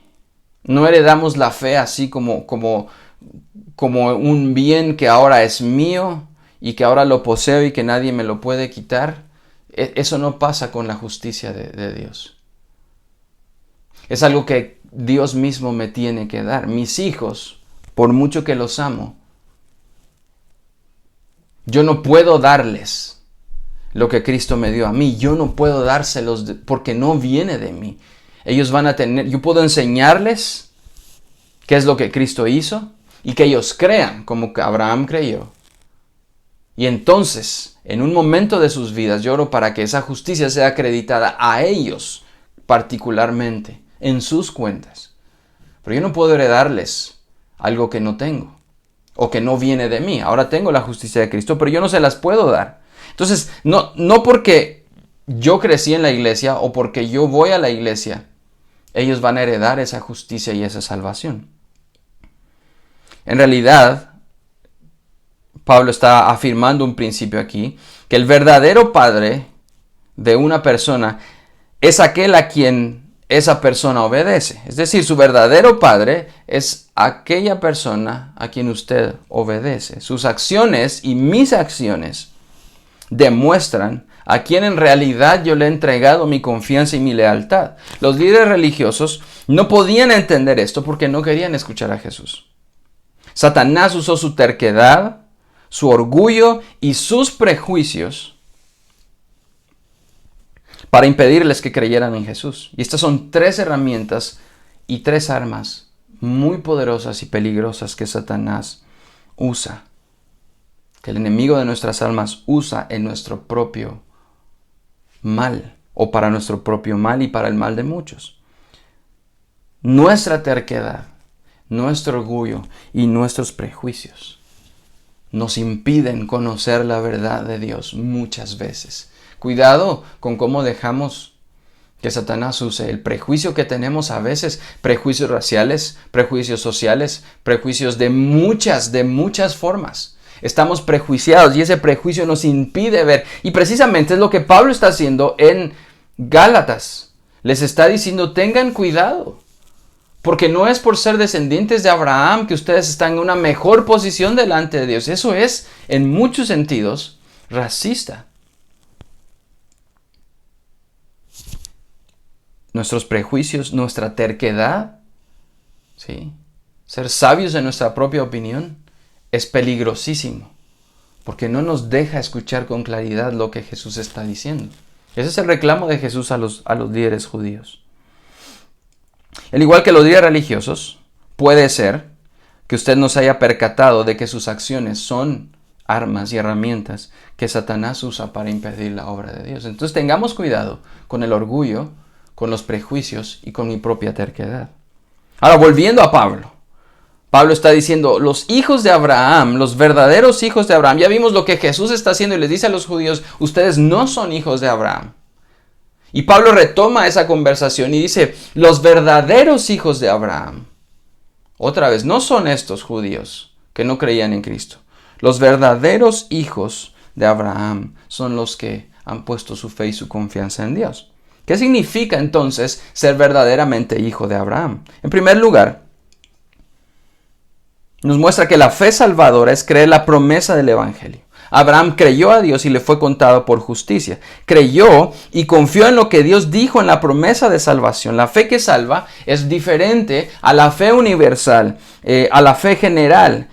No heredamos la fe así como un bien que ahora es mío y que ahora lo poseo y que nadie me lo puede quitar. Eso no pasa con la justicia de Dios. Es algo que Dios mismo me tiene que dar. Mis hijos, por mucho que los amo, yo no puedo darles lo que Cristo me dio a mí. Yo no puedo dárselos porque no viene de mí. Ellos van a tener, yo puedo enseñarles qué es lo que Cristo hizo y que ellos crean como que Abraham creyó. Y entonces, en un momento de sus vidas, yo oro para que esa justicia sea acreditada a ellos particularmente, en sus cuentas. Pero yo no puedo heredarles algo que no tengo o que no viene de mí. Ahora tengo la justicia de Cristo, pero yo no se las puedo dar. Entonces, no porque yo crecí en la iglesia o porque yo voy a la iglesia, ellos van a heredar esa justicia y esa salvación. En realidad, Pablo está afirmando un principio aquí, que el verdadero padre de una persona es aquel a quien esa persona obedece. Es decir, su verdadero padre es aquella persona a quien usted obedece. Sus acciones y mis acciones demuestran a quien en realidad yo le he entregado mi confianza y mi lealtad. Los líderes religiosos no podían entender esto porque no querían escuchar a Jesús. Satanás usó su terquedad, su orgullo y sus prejuicios para impedirles que creyeran en Jesús. Y estas son 3 herramientas y 3 armas muy poderosas y peligrosas que Satanás usa, que el enemigo de nuestras almas usa en nuestro propio mal, o para nuestro propio mal y para el mal de muchos. Nuestra terquedad, nuestro orgullo y nuestros prejuicios nos impiden conocer la verdad de Dios muchas veces. Cuidado con cómo dejamos que Satanás use el prejuicio que tenemos a veces, prejuicios raciales, prejuicios sociales, prejuicios de muchas formas. Estamos prejuiciados y ese prejuicio nos impide ver. Y precisamente es lo que Pablo está haciendo en Gálatas. Les está diciendo, tengan cuidado. Porque no es por ser descendientes de Abraham que ustedes están en una mejor posición delante de Dios. Eso es, en muchos sentidos, racista. Nuestros prejuicios, nuestra terquedad, ¿sí? Ser sabios en nuestra propia opinión, es peligrosísimo. Porque no nos deja escuchar con claridad lo que Jesús está diciendo. Ese es el reclamo de Jesús a los líderes judíos. Al igual que los líderes religiosos, puede ser que usted no se haya percatado de que sus acciones son armas y herramientas que Satanás usa para impedir la obra de Dios. Entonces tengamos cuidado con el orgullo, con los prejuicios y con mi propia terquedad. Ahora, volviendo a Pablo. Pablo está diciendo, los hijos de Abraham, los verdaderos hijos de Abraham, ya vimos lo que Jesús está haciendo y les dice a los judíos, ustedes no son hijos de Abraham. Y Pablo retoma esa conversación y dice, los verdaderos hijos de Abraham, otra vez, no son estos judíos que no creían en Cristo. Los verdaderos hijos de Abraham son los que han puesto su fe y su confianza en Dios. ¿Qué significa entonces ser verdaderamente hijo de Abraham? En primer lugar, nos muestra que la fe salvadora es creer la promesa del Evangelio. Abraham creyó a Dios y le fue contado por justicia. Creyó y confió en lo que Dios dijo en la promesa de salvación. La fe que salva es diferente a la fe universal, a la fe general,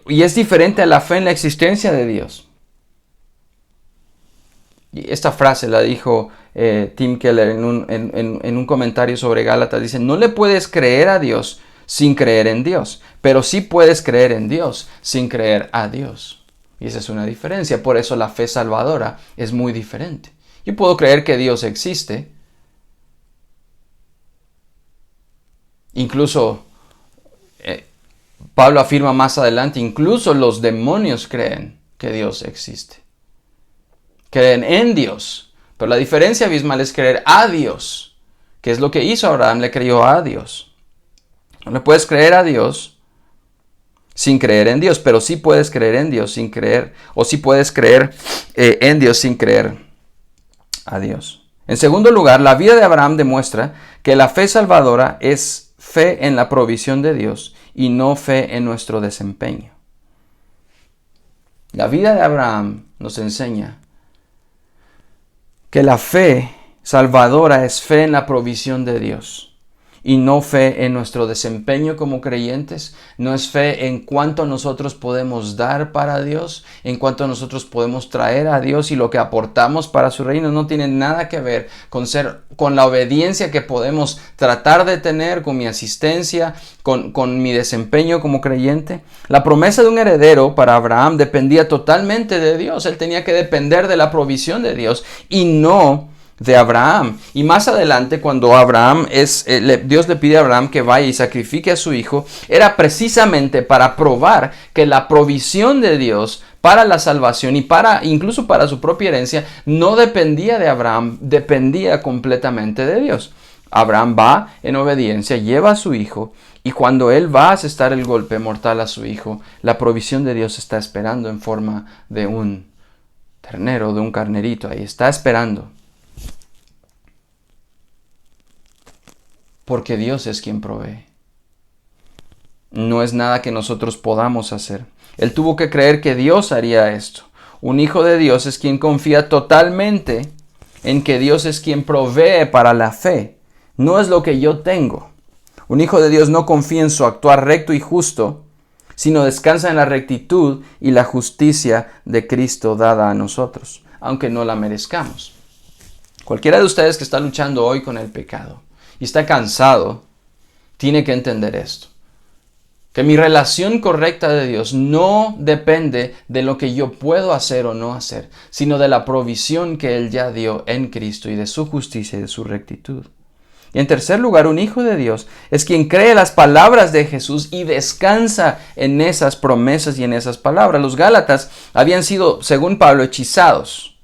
y es diferente a la fe en la existencia de Dios. Y esta frase la dijo Tim Keller en un comentario sobre Gálatas. Dice, no le puedes creer a Dios sin creer en Dios, pero sí puedes creer en Dios sin creer a Dios. Y esa es una diferencia. Por eso la fe salvadora es muy diferente. Yo puedo creer que Dios existe. Incluso, Pablo afirma más adelante, incluso los demonios creen que Dios existe. Creen en Dios, Pero la diferencia abismal es creer a Dios. ¿Qué es lo que hizo Abraham? Le creyó a Dios. No le puedes creer a Dios sin creer en Dios, pero sí puedes creer en Dios sin creer, o sí puedes creer en Dios sin creer a Dios. En segundo lugar, la vida de Abraham demuestra que la fe salvadora es fe en la provisión de Dios y no fe en nuestro desempeño. La vida de Abraham nos enseña que la fe salvadora es fe en la provisión de Dios y no fe en nuestro desempeño como creyentes. No es fe en cuánto nosotros podemos dar para Dios, en cuánto nosotros podemos traer a Dios y lo que aportamos para su reino. No tiene nada que ver con la obediencia que podemos tratar de tener, con mi asistencia, con mi desempeño como creyente. La promesa de un heredero para Abraham dependía totalmente de Dios. Él tenía que depender de la provisión de Dios y no de Abraham. Y más adelante, cuando Dios le pide a Abraham que vaya y sacrifique a su hijo, era precisamente para probar que la provisión de Dios para la salvación y incluso para su propia herencia no dependía de Abraham, dependía completamente de Dios. Abraham va en obediencia, lleva a su hijo, y cuando él va a asestar el golpe mortal a su hijo, la provisión de Dios está esperando en forma de un ternero, de un carnerito. Ahí está esperando. Porque Dios es quien provee. No es nada que nosotros podamos hacer. Él tuvo que creer que Dios haría esto. Un hijo de Dios es quien confía totalmente en que Dios es quien provee para la fe. No es lo que yo tengo. Un hijo de Dios no confía en su actuar recto y justo, sino descansa en la rectitud y la justicia de Cristo dada a nosotros, aunque no la merezcamos. Cualquiera de ustedes que está luchando hoy con el pecado y está cansado, tiene que entender esto. Que mi relación correcta de Dios no depende de lo que yo puedo hacer o no hacer, sino de la provisión que Él ya dio en Cristo y de su justicia y de su rectitud. Y en tercer lugar, un hijo de Dios es quien cree las palabras de Jesús y descansa en esas promesas y en esas palabras. Los Gálatas habían sido, según Pablo, hechizados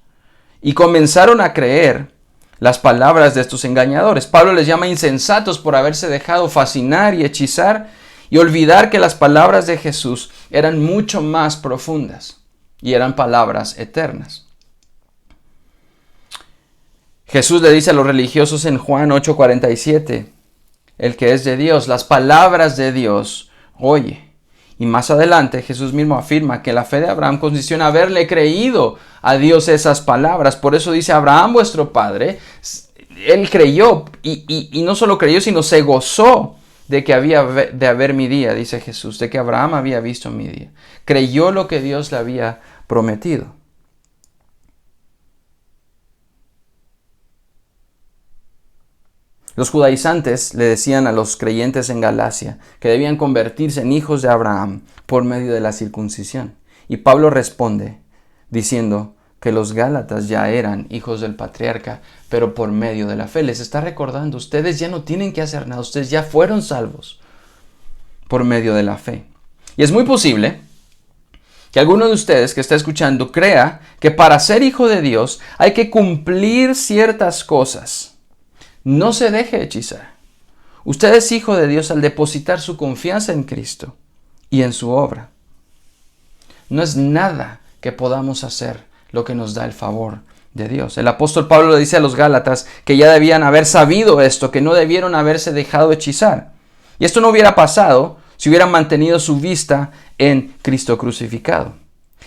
y comenzaron a creer las palabras de estos engañadores. Pablo les llama insensatos por haberse dejado fascinar y hechizar y olvidar que las palabras de Jesús eran mucho más profundas y eran palabras eternas. Jesús le dice a los religiosos en Juan 8:47, el que es de Dios, las palabras de Dios oye. Y más adelante Jesús mismo afirma que la fe de Abraham consistió en haberle creído a Dios esas palabras. Por eso dice Abraham vuestro padre, él creyó y no solo creyó, sino se gozó de que había de haber mi día, dice Jesús, de que Abraham había visto mi día. Creyó lo que Dios le había prometido. Los judaizantes le decían a los creyentes en Galacia que debían convertirse en hijos de Abraham por medio de la circuncisión. Y Pablo responde diciendo que los Gálatas ya eran hijos del patriarca, pero por medio de la fe. Les está recordando, ustedes ya no tienen que hacer nada, ustedes ya fueron salvos por medio de la fe. Y es muy posible que alguno de ustedes que está escuchando crea que para ser hijo de Dios hay que cumplir ciertas cosas. No se deje hechizar. Usted es hijo de Dios al depositar su confianza en Cristo y en su obra. No es nada que podamos hacer lo que nos da el favor de Dios. El apóstol Pablo le dice a los Gálatas que ya debían haber sabido esto, que no debieron haberse dejado hechizar. Y esto no hubiera pasado si hubieran mantenido su vista en Cristo crucificado.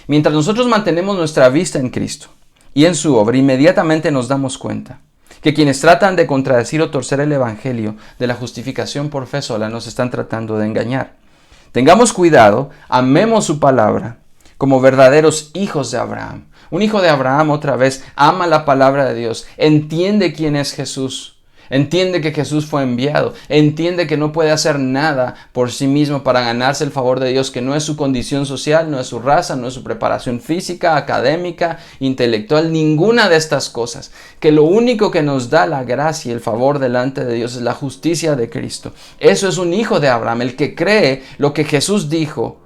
Mientras nosotros mantenemos nuestra vista en Cristo y en su obra, inmediatamente nos damos cuenta que quienes tratan de contradecir o torcer el evangelio de la justificación por fe sola nos están tratando de engañar. Tengamos cuidado, amemos su palabra como verdaderos hijos de Abraham. Un hijo de Abraham, otra vez, ama la palabra de Dios, entiende quién es Jesús, entiende que Jesús fue enviado, entiende que no puede hacer nada por sí mismo para ganarse el favor de Dios, que no es su condición social, no es su raza, no es su preparación física, académica, intelectual, ninguna de estas cosas. Que lo único que nos da la gracia y el favor delante de Dios es la justicia de Cristo. Eso es un hijo de Abraham, el que cree lo que Jesús dijo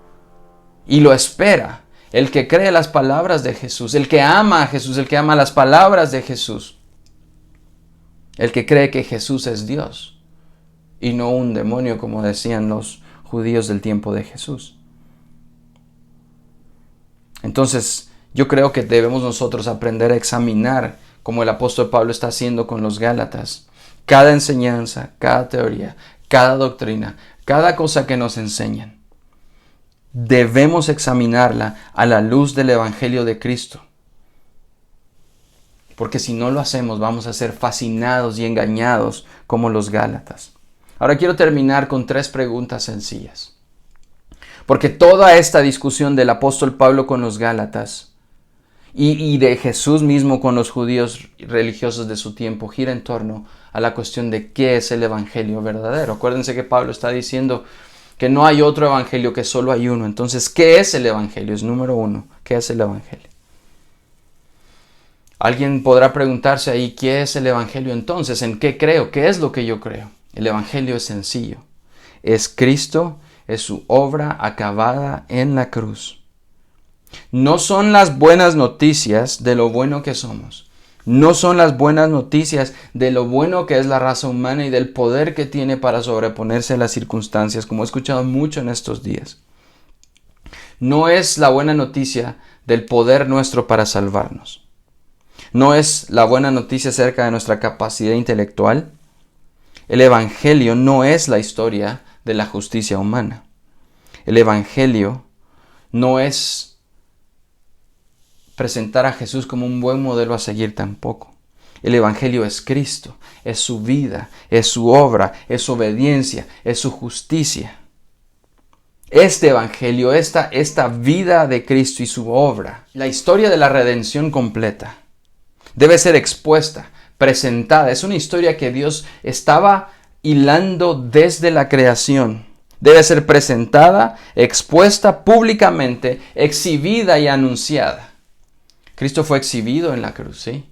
y lo espera. el que cree las palabras de Jesús, el que ama a Jesús, el que ama las palabras de Jesús, el que cree que Jesús es Dios y no un demonio, como decían los judíos del tiempo de Jesús. Entonces, yo creo que debemos nosotros aprender a examinar, como el apóstol Pablo está haciendo con los Gálatas, cada enseñanza, cada teoría, cada doctrina, cada cosa que nos enseñan. Debemos examinarla a la luz del Evangelio de Cristo. Porque si no lo hacemos, vamos a ser fascinados y engañados como los Gálatas. Ahora quiero terminar con 3 preguntas sencillas. Porque toda esta discusión del apóstol Pablo con los Gálatas y de Jesús mismo con los judíos religiosos de su tiempo gira en torno a la cuestión de qué es el evangelio verdadero. Acuérdense que Pablo está diciendo que no hay otro evangelio, que solo hay uno. Entonces, ¿qué es el evangelio? Es número 1. ¿Qué es el evangelio? Alguien podrá preguntarse ahí, ¿qué es el evangelio entonces? ¿En qué creo? ¿Qué es lo que yo creo? El evangelio es sencillo. Es Cristo, es su obra acabada en la cruz. No son las buenas noticias de lo bueno que somos. No son las buenas noticias de lo bueno que es la raza humana y del poder que tiene para sobreponerse a las circunstancias, como he escuchado mucho en estos días. No es la buena noticia del poder nuestro para salvarnos. No es la buena noticia acerca de nuestra capacidad intelectual. El evangelio no es la historia de la justicia humana. El evangelio no es presentar a Jesús como un buen modelo a seguir tampoco. El evangelio es Cristo, es su vida, es su obra, es su obediencia, es su justicia. Este evangelio, esta vida de Cristo y su obra, la historia de la redención completa, debe ser expuesta, presentada. Es una historia que Dios estaba hilando desde la creación. Debe ser presentada, expuesta públicamente, exhibida y anunciada. Cristo fue exhibido en la cruz, ¿sí?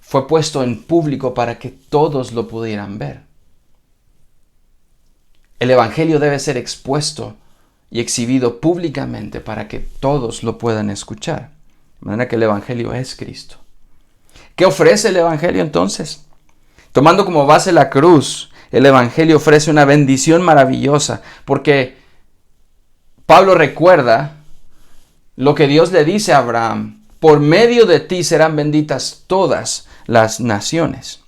Fue puesto en público para que todos lo pudieran ver. El evangelio debe ser expuesto y exhibido públicamente para que todos lo puedan escuchar. De manera que el evangelio es Cristo. ¿Qué ofrece el evangelio entonces? Tomando como base la cruz, el evangelio ofrece una bendición maravillosa, porque Pablo recuerda lo que Dios le dice a Abraham: por medio de ti serán benditas todas las naciones.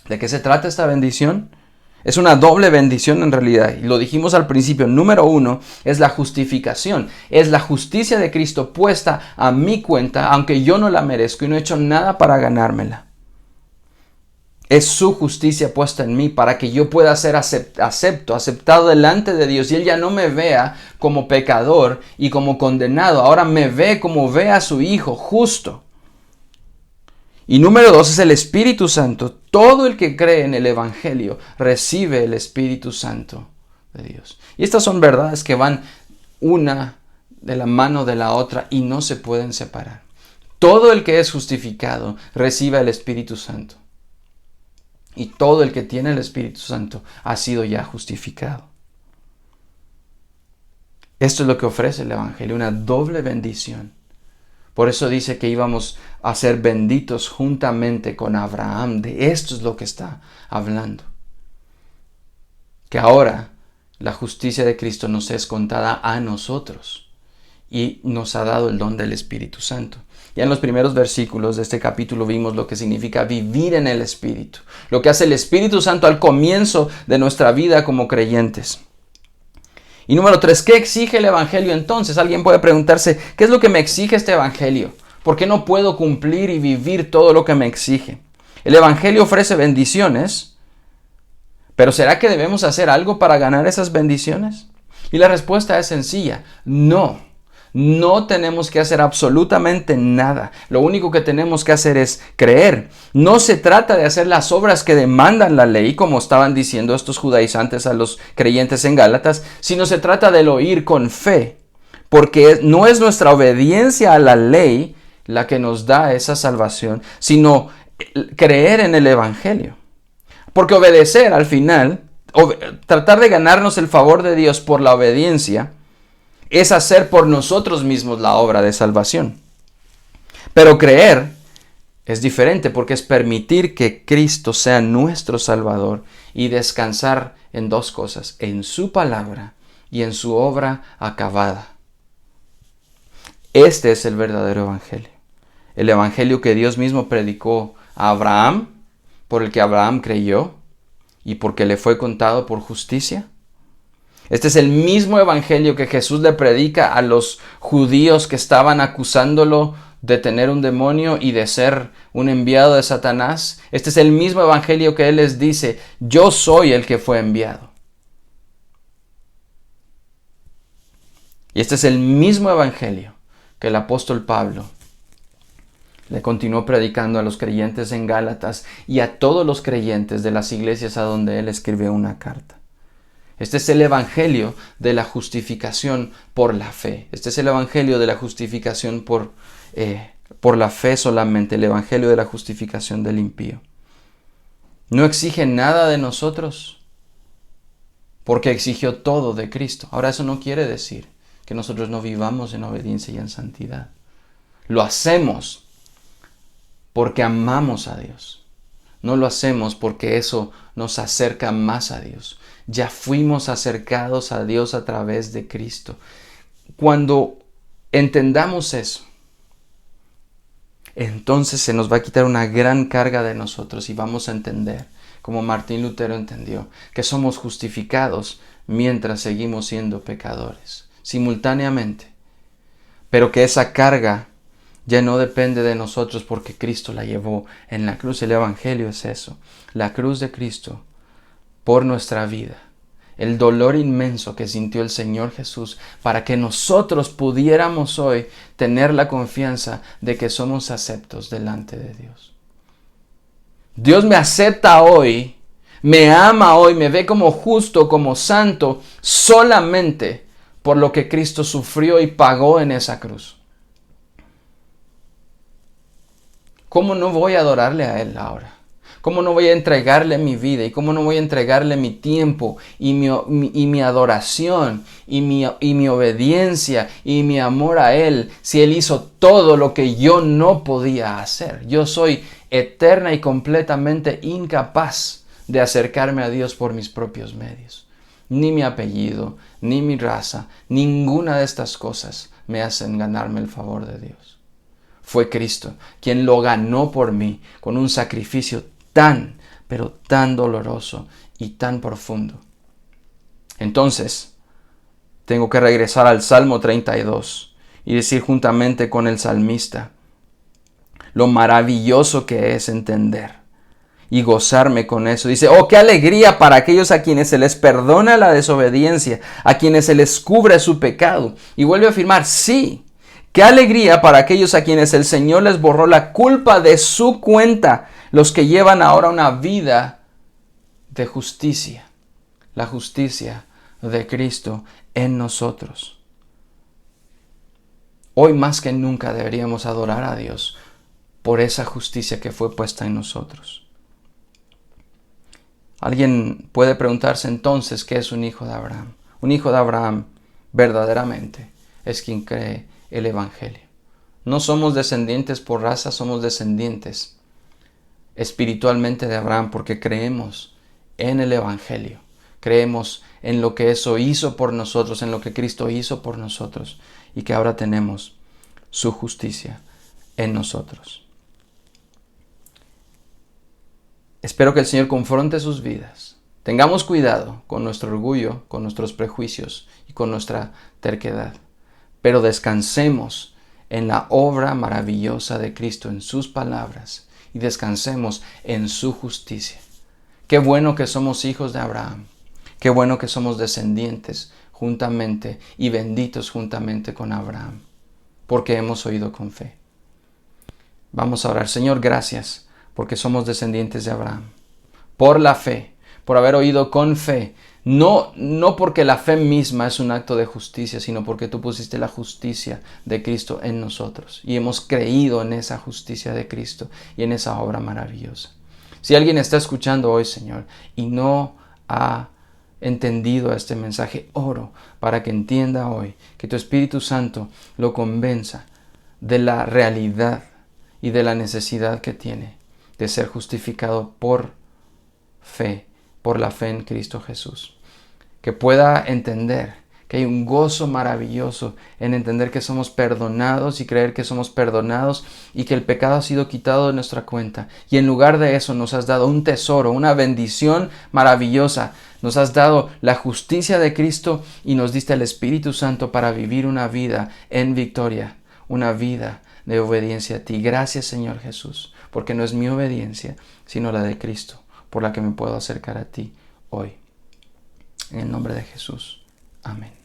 ¿De qué se trata esta bendición? Es una doble bendición en realidad, y lo dijimos al principio. Número 1 es la justificación, es la justicia de Cristo puesta a mi cuenta, aunque yo no la merezco y no he hecho nada para ganármela. Es su justicia puesta en mí para que yo pueda ser aceptado delante de Dios, y Él ya no me vea como pecador y como condenado. Ahora me ve como ve a su Hijo justo. Y número 2 es el Espíritu Santo. Todo el que cree en el Evangelio recibe el Espíritu Santo de Dios. Y estas son verdades que van una de la mano de la otra y no se pueden separar. Todo el que es justificado recibe el Espíritu Santo. Y todo el que tiene el Espíritu Santo ha sido ya justificado. Esto es lo que ofrece el Evangelio, una doble bendición. Por eso dice que íbamos a ser benditos juntamente con Abraham. De esto es lo que está hablando. Que ahora la justicia de Cristo nos es contada a nosotros y nos ha dado el don del Espíritu Santo. Ya en los primeros versículos de este capítulo vimos lo que significa vivir en el Espíritu, lo que hace el Espíritu Santo al comienzo de nuestra vida como creyentes. Y número 3, ¿qué exige el Evangelio entonces? Alguien puede preguntarse, ¿qué es lo que me exige este Evangelio? ¿Por qué no puedo cumplir y vivir todo lo que me exige? El Evangelio ofrece bendiciones, pero ¿será que debemos hacer algo para ganar esas bendiciones? Y la respuesta es sencilla, no. No tenemos que hacer absolutamente nada. Lo único que tenemos que hacer es creer. No se trata de hacer las obras que demandan la ley, como estaban diciendo estos judaizantes a los creyentes en Gálatas, sino se trata del oír con fe, porque no es nuestra obediencia a la ley la que nos da esa salvación, sino creer en el Evangelio. Porque obedecer al final, tratar de ganarnos el favor de Dios por la obediencia, es hacer por nosotros mismos la obra de salvación. Pero creer es diferente porque es permitir que Cristo sea nuestro Salvador y descansar en dos cosas, en su palabra y en su obra acabada. Este es el verdadero evangelio. El evangelio que Dios mismo predicó a Abraham, por el que Abraham creyó y porque le fue contado por justicia. Este es el mismo evangelio que Jesús le predica a los judíos que estaban acusándolo de tener un demonio y de ser un enviado de Satanás. Este es el mismo evangelio que Él les dice, yo soy el que fue enviado. Y este es el mismo evangelio que el apóstol Pablo le continuó predicando a los creyentes en Gálatas y a todos los creyentes de las iglesias a donde él escribió una carta. Este es el evangelio de la justificación por la fe. Este es el evangelio de la justificación por la fe solamente, el evangelio de la justificación del impío. No exige nada de nosotros porque exigió todo de Cristo. Ahora, eso no quiere decir que nosotros no vivamos en obediencia y en santidad. Lo hacemos porque amamos a Dios. No lo hacemos porque eso nos acerca más a Dios. Ya fuimos acercados a Dios a través de Cristo. Cuando entendamos eso, entonces se nos va a quitar una gran carga de nosotros y vamos a entender, como Martín Lutero entendió, que somos justificados mientras seguimos siendo pecadores, simultáneamente. Pero que esa carga ya no depende de nosotros porque Cristo la llevó en la cruz. El evangelio es eso, la cruz de Cristo por nuestra vida. El dolor inmenso que sintió el Señor Jesús para que nosotros pudiéramos hoy tener la confianza de que somos aceptos delante de Dios. Dios me acepta hoy, me ama hoy, me ve como justo, como santo, solamente por lo que Cristo sufrió y pagó en esa cruz. ¿Cómo no voy a adorarle a Él ahora? ¿Cómo no voy a entregarle mi vida? ¿Y cómo no voy a entregarle mi tiempo y mi adoración y mi obediencia y mi amor a Él si Él hizo todo lo que yo no podía hacer? Yo soy eterna y completamente incapaz de acercarme a Dios por mis propios medios. Ni mi apellido, ni mi raza, ninguna de estas cosas me hacen ganarme el favor de Dios. Fue Cristo quien lo ganó por mí con un sacrificio tan, pero tan doloroso y tan profundo. Entonces, tengo que regresar al Salmo 32 y decir juntamente con el salmista lo maravilloso que es entender y gozarme con eso. Dice, oh, qué alegría para aquellos a quienes se les perdona la desobediencia, a quienes se les cubre su pecado. Y vuelve a afirmar, sí, qué alegría para aquellos a quienes el Señor les borró la culpa de su cuenta, los que llevan ahora una vida de justicia, la justicia de Cristo en nosotros. Hoy más que nunca deberíamos adorar a Dios por esa justicia que fue puesta en nosotros. Alguien puede preguntarse entonces qué es un hijo de Abraham. Un hijo de Abraham verdaderamente es quien cree el evangelio. No somos descendientes por raza, somos descendientes espiritualmente de Abraham porque creemos en el evangelio. Creemos en lo que eso hizo por nosotros, en lo que Cristo hizo por nosotros y que ahora tenemos su justicia en nosotros. Espero que el Señor confronte sus vidas. Tengamos cuidado con nuestro orgullo, con nuestros prejuicios y con nuestra terquedad. Pero descansemos en la obra maravillosa de Cristo, en sus palabras, y descansemos en su justicia. Qué bueno que somos hijos de Abraham. Qué bueno que somos descendientes juntamente y benditos juntamente con Abraham, porque hemos oído con fe. Vamos a orar. Señor, gracias porque somos descendientes de Abraham. Por la fe, por haber oído con fe. No porque la fe misma es un acto de justicia, sino porque tú pusiste la justicia de Cristo en nosotros. Y hemos creído en esa justicia de Cristo y en esa obra maravillosa. Si alguien está escuchando hoy, Señor, y no ha entendido este mensaje. Oro para que entienda hoy, que tu Espíritu Santo lo convenza de la realidad y de la necesidad que tiene de ser justificado por fe, por la fe en Cristo Jesús. Que pueda entender que hay un gozo maravilloso en entender que somos perdonados y creer que somos perdonados y que el pecado ha sido quitado de nuestra cuenta. Y en lugar de eso nos has dado un tesoro, una bendición maravillosa. Nos has dado la justicia de Cristo y nos diste el Espíritu Santo para vivir una vida en victoria, una vida de obediencia a ti. Gracias, Señor Jesús, porque no es mi obediencia, sino la de Cristo, por la que me puedo acercar a ti hoy. En el nombre de Jesús. Amén.